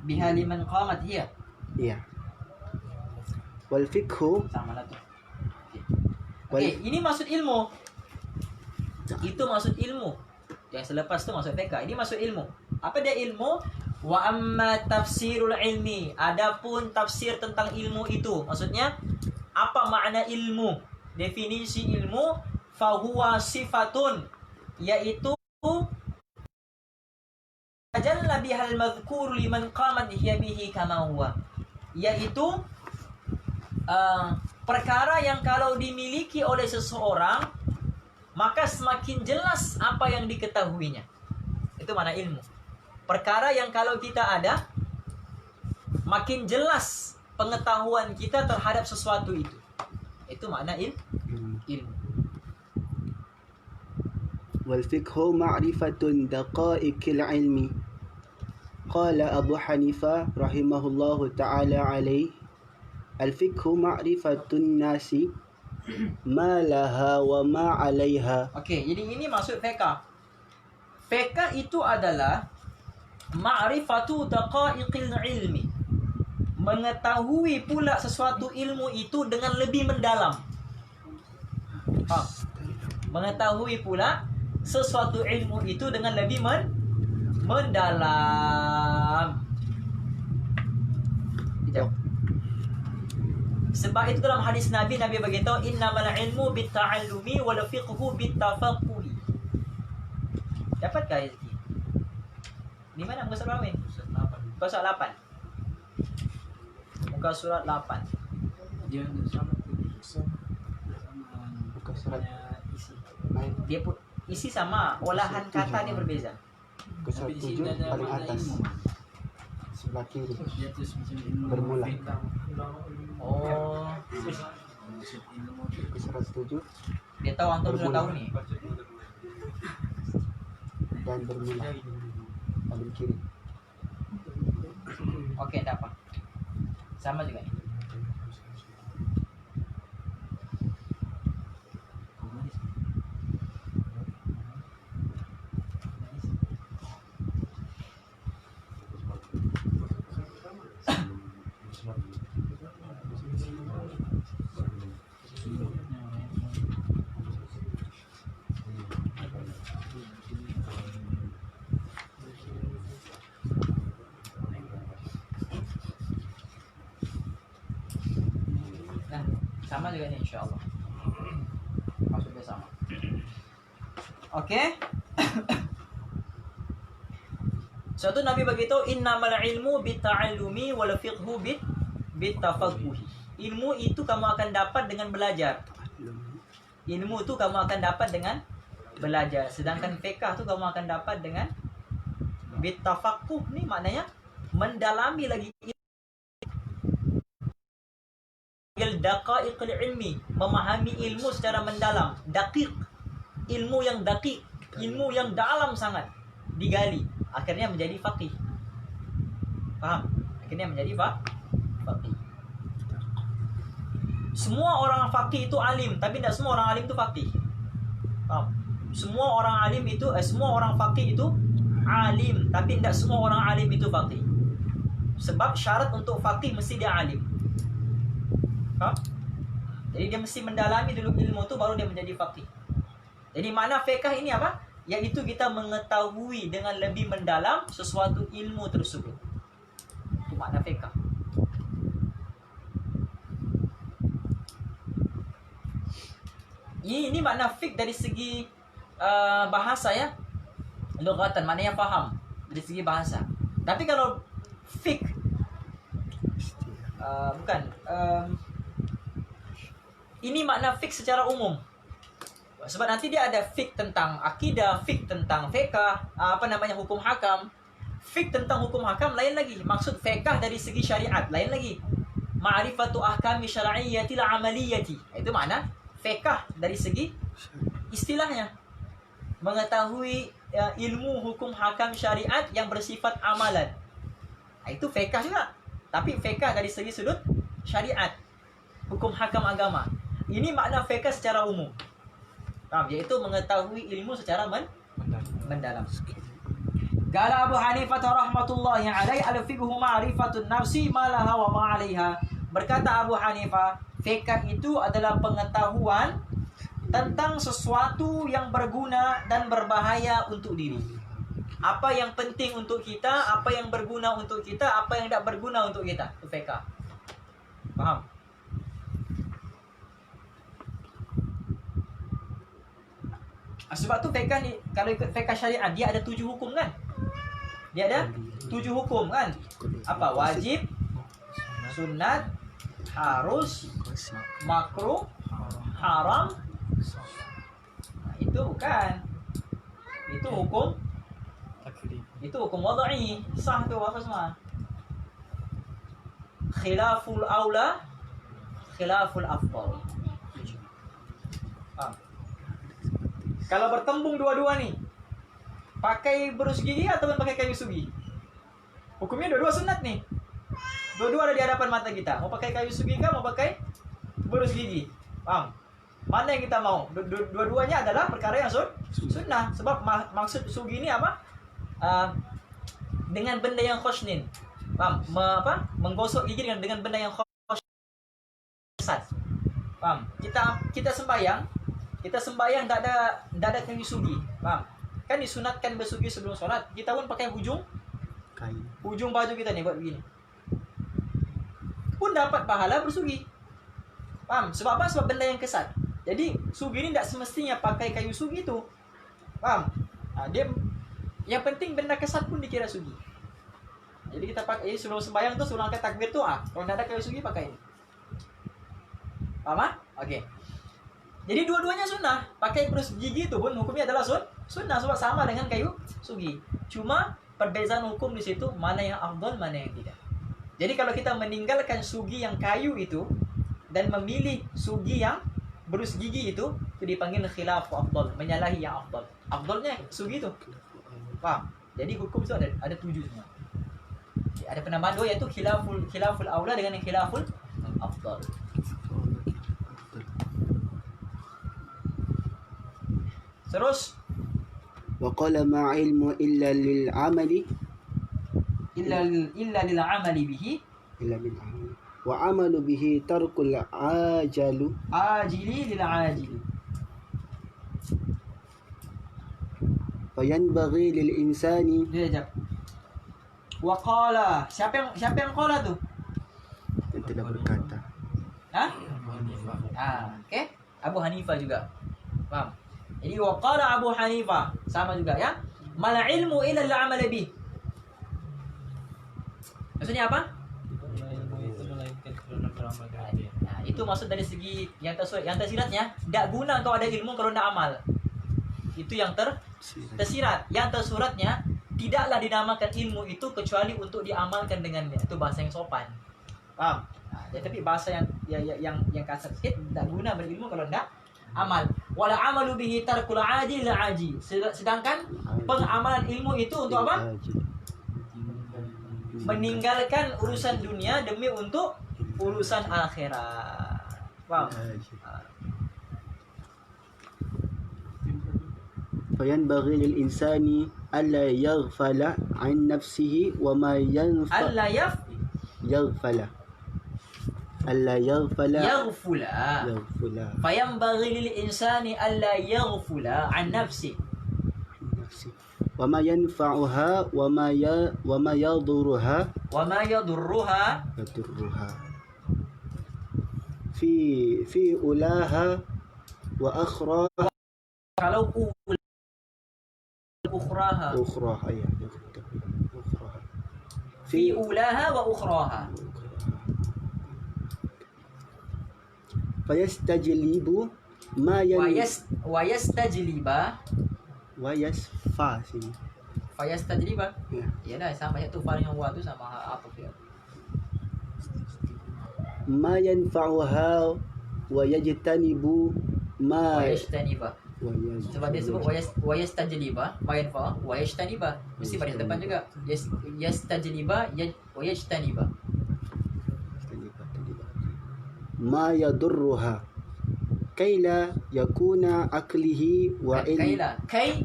Biha liman qamat hiya. Iya. Wal fiqhu Sama lah tuh. Oke, ini maksud ilmu. Itu maksud ilmu. Yang selepas itu maksud fiqh. Ini maksud ilmu. Apa dia ilmu? Wa amma tafsirul ilmi. Adapun tafsir tentang ilmu itu, maksudnya apa makna ilmu? Definisi ilmu, fahuwa sifatun, yaitu tajalla bihal madhkur liman qamat hiya bihi kama huwa. Yaitu perkara yang kalau dimiliki oleh seseorang maka semakin jelas apa yang diketahuinya. Itu mana ilmu. Perkara yang kalau kita ada makin jelas pengetahuan kita terhadap sesuatu itu. Itu makna ilmu. wal fiqhu ma'rifatun daqa'iqil ilmi. Qala Abu Hanifah rahimahullahu ta'ala alaih, al-fiqhu ma'rifatun nasi ma laha wa ma 'alaiha. Oke, jadi ini maksud fiqh. Fiqh itu adalah ma'rifatu daqa'iqil ilmi. Mengetahui pula sesuatu ilmu itu dengan lebih mendalam. Mengetahui pula sesuatu ilmu itu dengan lebih mendalam. Tidak. Sebab itu dalam hadis Nabi beritahu innamal ilmu bitta'allumi wal fiqhu bittafaqquhi. Dapatkah rezeki? Di mana muka surat berapa ini? Muka surat 8. Muka surat 8. Dia sama Buka surat isi. Dia pun isi sama, olahan kata dia berbeza. Buka surat 7 paling atas sebelah kiri. Dia tulis macam ilmu Bermula. fiqh. Oh, Buka surat 7 dia tahu antum sudah Bermula. tahu nih. dan bermula paling kiri. Oke, enggak apa. Sama juga nih. Nah, sama juga nih insyaallah. Maksudnya sama. Oke. Suatu Nabi begitu innamal ilmu bitta'allumi wal fiqhu bittafaqquhi. Ilmu itu kamu akan dapat dengan belajar. Ilmu itu kamu akan dapat dengan belajar. Sedangkan fiqh itu kamu akan dapat dengan bittafaqquh. Ini maknanya mendalami lagi daqaiqil ilmi, memahami ilmu secara mendalam. Daqiq, ilmu yang daqiq, ilmu yang dalam sangat digali, akhirnya menjadi faqih. Paham? Akhirnya menjadi faqih. Semua orang faqih itu alim, tapi tidak semua orang alim itu faqih. Paham? Semua orang alim itu semua orang faqih itu alim, tapi tidak semua orang alim itu faqih. Sebab syarat untuk faqih mesti dia alim. Faham? Jadi dia mesti mendalami dulu ilmu itu baru dia menjadi faqih. Jadi makna fiqh ini apa? Yaitu kita mengetahui dengan lebih mendalam sesuatu ilmu tersebut. Itu makna fiqh. Ini makna fiqh dari segi bahasa ya. Lughatan maknanya faham dari segi bahasa. Tapi kalau fiqh bukan ini makna fiqh secara umum. Sebab nanti dia ada fiqh tentang akidah, fiqh tentang fiqh, hukum hakam. Fiqh tentang hukum hakam lain lagi. Maksud fiqh dari segi syariat lain lagi. Ma'rifatu ahkami syar'iyyatil amaliyati. Itu makna fiqh dari segi istilahnya. Mengetahui ilmu hukum hakam syariat yang bersifat amalan. Itu fiqh juga. Tapi fiqh dari segi sudut syariat. Hukum hakam agama. Ini makna fiqh secara umum. Yaitu mengetahui ilmu secara mendalam. Qala Abu Hanifah rahmatullahi alaihi al-fiqhu ma'rifatun nafsi ma laha wa ma 'alaiha. Berkata Abu Hanifah, fiqh itu adalah pengetahuan tentang sesuatu yang berguna dan berbahaya untuk diri. Apa yang penting untuk kita, apa yang berguna untuk kita, apa yang tidak berguna untuk kita. Itu fiqh. Paham? Sebab tu fiqh ni, kalau ikut fiqh syariat, dia ada 7 hukum kan? Dia ada 7 hukum kan? Apa? Wajib, sunat, harus, makruh, haram. Itu bukan. Itu hukum. Itu hukum wad'i. Sah tu apa semua? Khilaful aula, khilaful afdal. Kalau bertembung dua-dua nih, pakai berus gigi atau pakai kayu sugi? Hukumnya dua-dua sunat nih. Dua-dua ada di hadapan mata kita. Mau pakai kayu sugi kah? Mau pakai berus gigi? Paham? Mana yang kita mau? Dua-duanya adalah perkara yang sunnah. Sebab maksud sugi ini apa? Dengan benda yang khusnin. Paham? Menggosok gigi dengan benda yang khusnin. Paham? Kita sembahyang. Kita sembahyang tak ada kayu sugi. Paham? Kan disunatkan bersugi sebelum solat. Kita pun pakai ujung baju kita nih buat begini. Pun dapat pahala bersugi. Paham? Sebab apa? Sebab benda yang kesat. Jadi sugi ini tidak semestinya pakai kayu sugi itu. Paham? Dia yang penting benda kesat pun dikira sugi. Jadi kita pakai sebelum sembahyang tu sebelum angkat takbir tu kalau tidak ada kayu sugi pakai ini. Paham? Okey. Jadi dua-duanya sunnah. Pakai berus gigi itu pun hukumnya adalah sunnah sebab sama dengan kayu sugi. Cuma perbezaan hukum di situ mana yang afdal, mana yang tidak. Jadi kalau kita meninggalkan sugi yang kayu itu dan memilih sugi yang berus gigi itu dipanggil khilaf afdal, menyalahi yang afdal. Afdalnya sugi itu. Paham? Jadi hukum itu ada 7 semua. Ada penambahan 2 yaitu khilaful aula dengan yang khilaful afdal. Terus وقال ما علم إلا للعمل illa lil amali bihi إلا بالعمل وعمل به ترك العاجل ajili lil ajili. فينبغي للإنسان. Dia jawab. Wa qala. Siapa yang qala tu? Yang telah berkata. Okey. Abu Hanifah juga. Faham? Jadi wa qala Abu Hanifah sama juga ya. Mal ilmu illa al amal bih. Maksudnya apa? Itu maksud dari segi yang tersiratnya, tidak guna kau ada ilmu kalau tidak amal. Itu yang tersirat. Yang tersuratnya, tidaklah dinamakan ilmu itu kecuali untuk diamalkan dengannya. Itu bahasa yang sopan. Paham? Tapi bahasa yang kasar sikit, tidak guna berilmu kalau tidak amal. Wala amalu bihi tarkul aji la aji. Sedangkan pengamalan ilmu itu untuk apa? Meninggalkan urusan dunia demi untuk urusan akhirat. Paham? فينبغي للإنسان ألا يغفل عن نفسه وما ينفع Allah يغفل ألا يغفل yaghfula. يغفل Fayambaghi lil insani alla yaghfula an nafsi. نفسه وما ينفعها وما يضرها Wa ma yadurruha في أولاها wa akhraha Kalau ukhraha. ukhraha ya ukhraha Fi ulaha wa ukhraha. fayastajlibu ma Wa yastajliba. wa yasfa sini Fayastajliba. ya. Iyalah sama satu fa dengan wa tu sama apa dia. Ma yanfa'uha wa yajtanibu ma Wa yashtaniba. wa Sebab dia sebut wa yastajliba, ma yanfa, wa yashtaniba. Mesti pada depan juga. Yastajliba, wa yashtaniba. ma yadurruha kaila yakuna aklihi wa Kai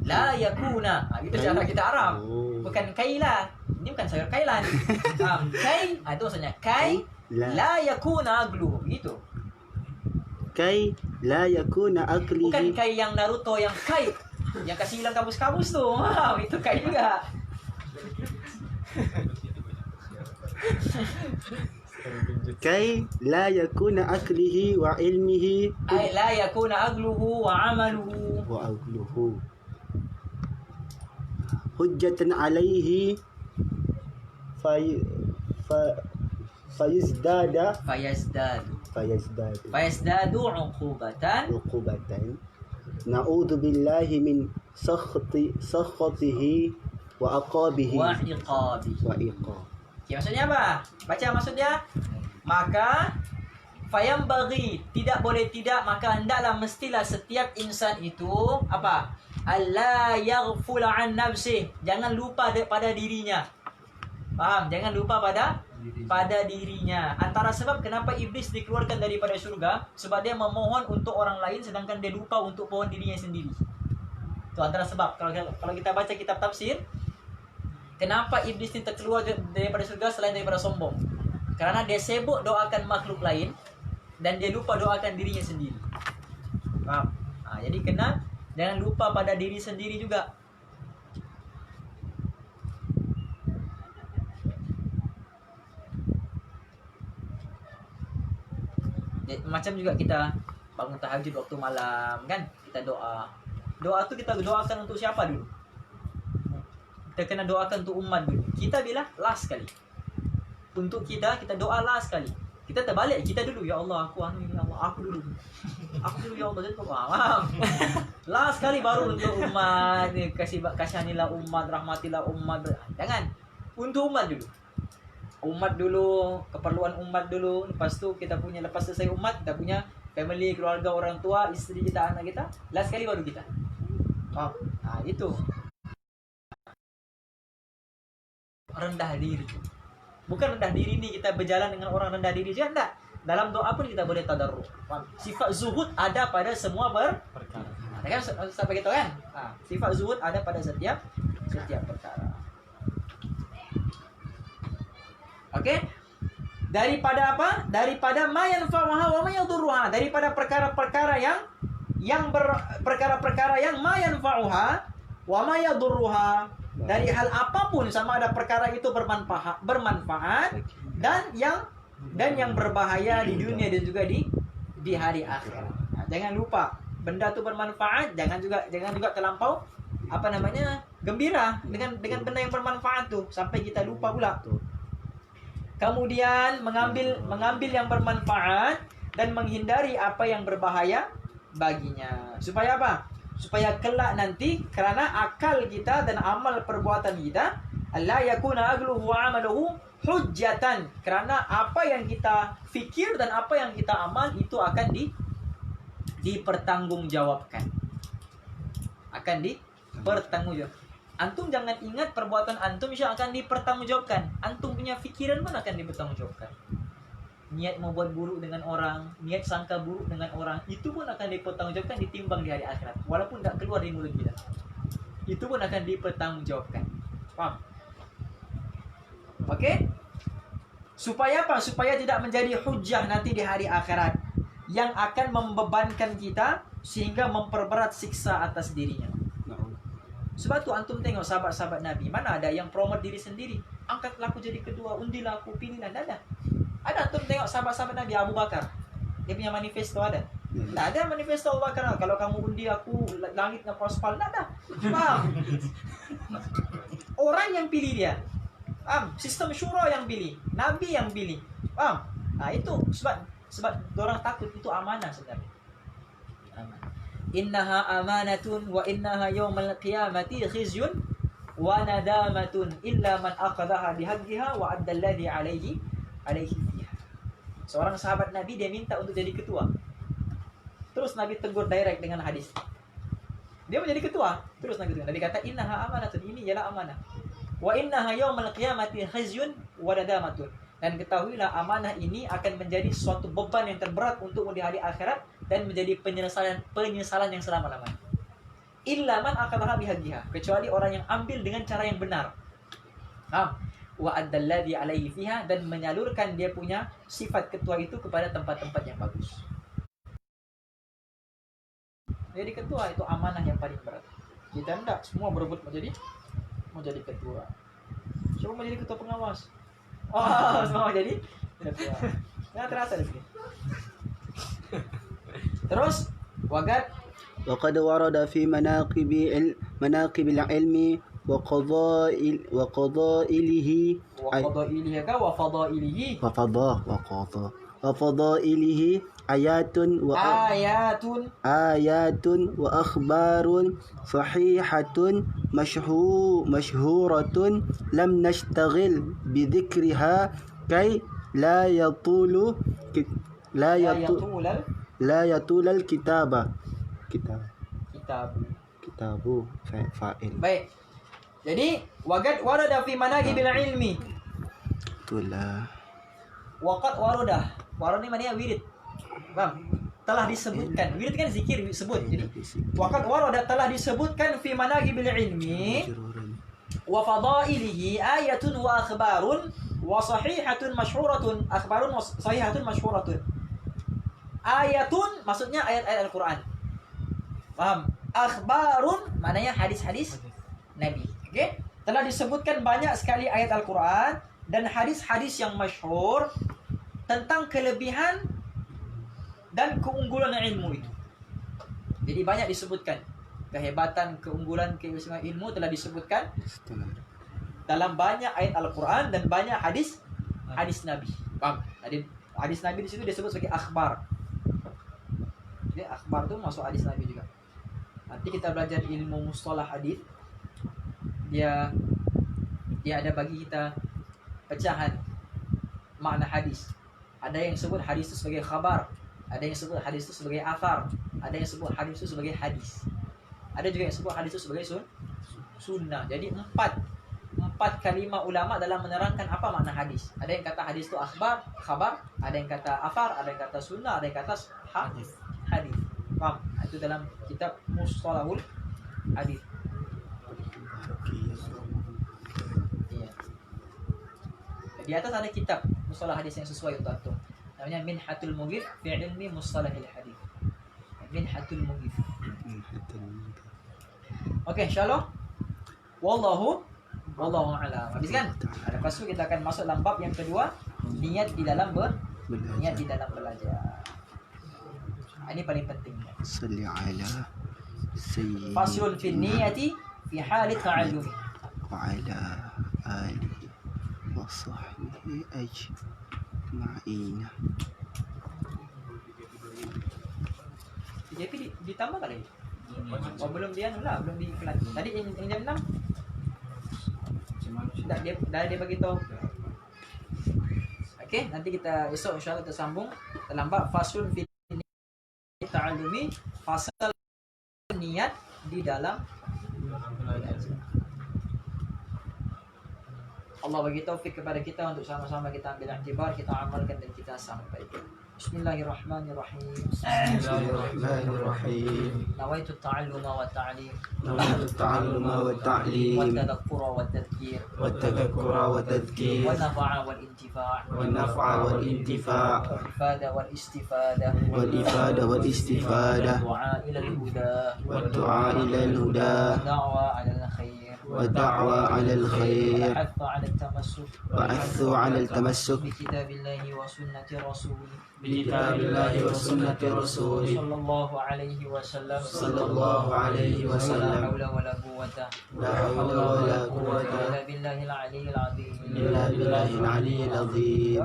la yakuna. Itu cara kita Arab. Oh. Bukan kaila. Ini bukan sayur kailan. Kai, itu maksudnya kai la yakuna aglu. Begitu. kai la yakuna Bukan aklihi kai yang Naruto yang kai yang kasih hilang kabus-kabus tu. Itu kai juga. kai la yakuna aklihi wa ilmihi Ai la yakuna agluhu wa amaluhu. wa akluhu hujjatan alaihi fay fa fayazdada Fayazdadu uqubatan uqubatan na'udzu billahi min sakhatihi wa aqabihi wa iqabi. wa iqab. Okay, maksudnya apa? Baca maksudnya. Maka fayam bagi, tidak boleh tidak, maka hendaklah mestilah setiap insan itu apa? Allah yaghful an nafsih. Jangan lupa pada dirinya. Faham? Jangan lupa pada dirinya. Antara sebab kenapa iblis dikeluarkan daripada surga, sebab dia memohon untuk orang lain sedangkan dia lupa untuk pohon dirinya sendiri. Itu antara sebab. Kalau kita baca kitab tafsir, kenapa iblis ini terkeluar daripada surga selain daripada sombong? Karena dia sibuk doakan makhluk lain dan dia lupa doakan dirinya sendiri. Faham? Jadi jangan lupa pada diri sendiri juga. Macam juga kita bangun tahajud waktu malam kan, kita doa. Doa tu kita doakan untuk siapa dulu? Kita kena doakan untuk umat dulu. Kita bila last sekali. Untuk kita doa last sekali. Kita terbalik, kita dulu ya Allah, aku ya Allah, aku dulu. Aku dulu ya Allah, jangan faham. Last sekali baru untuk umat, kasihanilah umat, rahmatilah umat. Jangan. Untuk umat dulu. Umat dulu, keperluan umat dulu. Lepas tu lepas selesai umat, kita punya family, keluarga, orang tua, isteri kita, anak kita. Last sekali baru kita. Faham? Itu. Rendah diri. Bukan rendah diri ni kita berjalan dengan orang rendah diri je, enggak. Dalam doa pun kita boleh tadarruk. Sifat zuhud ada pada semua perkara. Kan sampai gitu kan? Sifat zuhud ada pada setiap perkara. Okey? Daripada apa? Daripada ma yanfa'uha wa ma yadurruha. Daripada perkara-perkara yang perkara-perkara yang ma yanfa'uha wa ma yadurruha. Dari hal apapun, sama ada perkara itu bermanfaat dan yang berbahaya di dunia dan juga di hari akhirat. Jangan lupa, benda itu bermanfaat, jangan juga terlampau gembira dengan benda yang bermanfaat tuh sampai kita lupa pula. Kemudian mengambil yang bermanfaat dan menghindari apa yang berbahaya baginya. Supaya apa? Supaya kelak nanti, kerana akal kita dan amal perbuatan kita, Allah yakuna agluhu wa amaluhu hujjatan. Kerana apa yang kita fikir dan apa yang kita amal itu akan dipertanggungjawabkan. Akan dipertanggungjawabkan. Antum jangan ingat perbuatan antum insya akan dipertanggungjawabkan. Antum punya fikiran pun akan dipertanggungjawabkan. Niat membuat buruk dengan orang, niat sangka buruk dengan orang, itu pun akan dipertanggungjawabkan, ditimbang di hari akhirat. Walaupun tak keluar dari mulut kita, itu pun akan dipertanggungjawabkan. Faham? Okey? Supaya apa? Supaya tidak menjadi hujah nanti di hari akhirat yang akan membebankan kita sehingga memperberat siksa atas dirinya. Sebab tu antum tengok sahabat-sahabat Nabi, mana ada yang promote diri sendiri, angkatlah aku jadi kedua, undilah aku, pilihlah. Ada antum tengok sahabat-sahabat Nabi, Abu Bakar, dia punya manifesto ada. Tak ada manifesto Allah Akbar. Kalau kamu undi aku langit dan aspal, tak ada. Faham? Orang yang pilih dia. Faham? Sistem syura yang pilih, Nabi yang pilih. Faham? Nah, itu sebab orang takut itu amanah sebenarnya. Amanah. Innaha amanatun wa innaha yawmal qiyamati khizyun wa nadamatun illa man aqadaha bihaqqiha wa adda alladhi alaihi fiha. Seorang sahabat Nabi dia minta untuk jadi ketua. Terus Nabi tegur direct dengan hadis. Dia menjadi ketua. Terus Nabi kata innaha amanatun, ini ialah amanah. Wa innaha yawmal qiyamati khizyun wa nadamatun. Dan ketahuilah amanah ini akan menjadi suatu beban yang terberat untuk di hari akhirat dan menjadi penyesalan yang selama-lamanya. Illa man aqadaha bihaqqiha, kecuali orang yang ambil dengan cara yang benar. Wa addalladhi alaihi fiha, dan menyalurkan dia punya sifat ketua itu kepada tempat-tempat yang bagus. Jadi ketua itu amanah yang paling berat. Kita enggak semua berebut mau jadi ketua. Siapa mau jadi ketua pengawas? Oh, semua mau jadi ketua. Nggak terasa di sini. Terus wagat وقد ورد في مناقب العلم وفضائله وفضائله آيات وأخبار صحيحة مشهورة لم نشتغل بذكرها كي لا يطول الكتاب فاعل. Baik. Jadi waqad warada fi manaqibil ilmi. Itulah. Waqad warada. Warada ini maknanya wirid. Paham? Telah disebutkan. Wirid kan zikir disebut. Jadi waqad warada telah disebutkan fi manaqibil ilmi wa fadailihi ayatun wa akhbarun wa sahihatun masyhuratun. Akhbarun wa sahihatun masyhuratun. Ayatun maksudnya ayat-ayat Al-Qur'an. Paham? Akhbarun maknanya hadis-hadis Nabi. Okey? Telah disebutkan banyak sekali ayat Al-Qur'an dan hadis-hadis yang masyhur tentang kelebihan dan keunggulan ilmu itu. Jadi banyak disebutkan kehebatan, keunggulan, keistimewaan ilmu telah disebutkan dalam banyak ayat Al-Qur'an dan banyak hadis Nabi. Paham? Jadi hadis Nabi di situ disebut sebagai akhbar. Jadi akhbar itu masuk hadis Nabi juga. Nanti kita belajar ilmu mustalah hadis. Dia ada bagi kita pecahan makna hadis. Ada yang sebut hadis itu sebagai khabar, ada yang sebut hadis itu sebagai athar, ada yang sebut hadis itu sebagai hadis. Ada juga yang sebut hadis itu sebagai sunnah. Jadi empat kalimat ulama dalam menerangkan apa makna hadis. Ada yang kata hadis itu khabar, ada yang kata athar, ada yang kata sunnah, ada yang kata hadis. Paham? Itu dalam kitab Mustalahul Hadis. Iya. Di atas ada kitab Mustalah Hadis yang sesuai untuk antum. Namanya Minhatul Mughith fi Ilmi Mustalahil Hadis. Minhatul Mughith. Oke, insyaallah. Wallahu a'lam. Habis kan? Lepas itu kita akan masuk dalam bab yang kedua, niat di dalam belajar. Ini paling penting. Salli ala sayyidina Faslun fi niyati fi hali ta'allum. wa ala alihi wa sahbihi ajma'in. Jadi ditambah kali. Oh belum belum dikelat. Tadi yang jam 6. Dia bagi tahu. Okey, nanti kita esok insyaallah kita sambung dalam bab faslun fi ta'allumi, fasal niat di dalam belajar. Allah bagi taufik kepada kita untuk sama-sama kita ambil iktibar, kita amalkan dan kita sampaikan. Bismillahirrahmanirrahim. Nawaitu ta'alluma wa ta'lim. Wa tadhakkura wa tadhkir. Wa nafa'a wal intifa'. Wal ifada wal istifada. Du'a ila al-huda. Da'wa ala al-khair. والدعوة على الخير والحث على التمسك بكتاب الله وسنة رسوله بكتاب الله وسنة رسوله صلى الله عليه وسلم صلى الله عليه لا وسلم حول ولا قوة لا حول ولا قوة إلا بالله العلي العظيم إلا بالله العلي العظيم.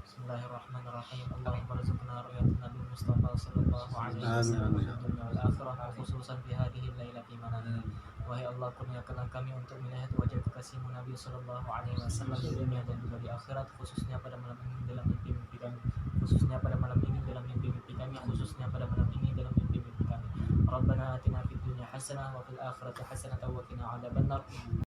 بسم الله الرحمن الرحيم اللهم ارزقنا رؤية النبي المصطفى صلى الله عليه وسلم Amin, في الدنيا والآخرة وخصوصا في هذه الليلة في منامنا. Wahai Allah, kurniakanlah kami untuk melihat wajah kekasihmu Nabi Sallallahu Alaihi Wasallam di dunia dan juga di akhirat, khususnya pada malam ini dalam mimpi-mimpi kami, khususnya pada malam ini dalam mimpi-mimpi kami, khususnya pada malam ini dalam mimpi-mimpi kami. Rabbana atina fid dunya hasanah wa fil akhirati hasanah wa qina adzabannar.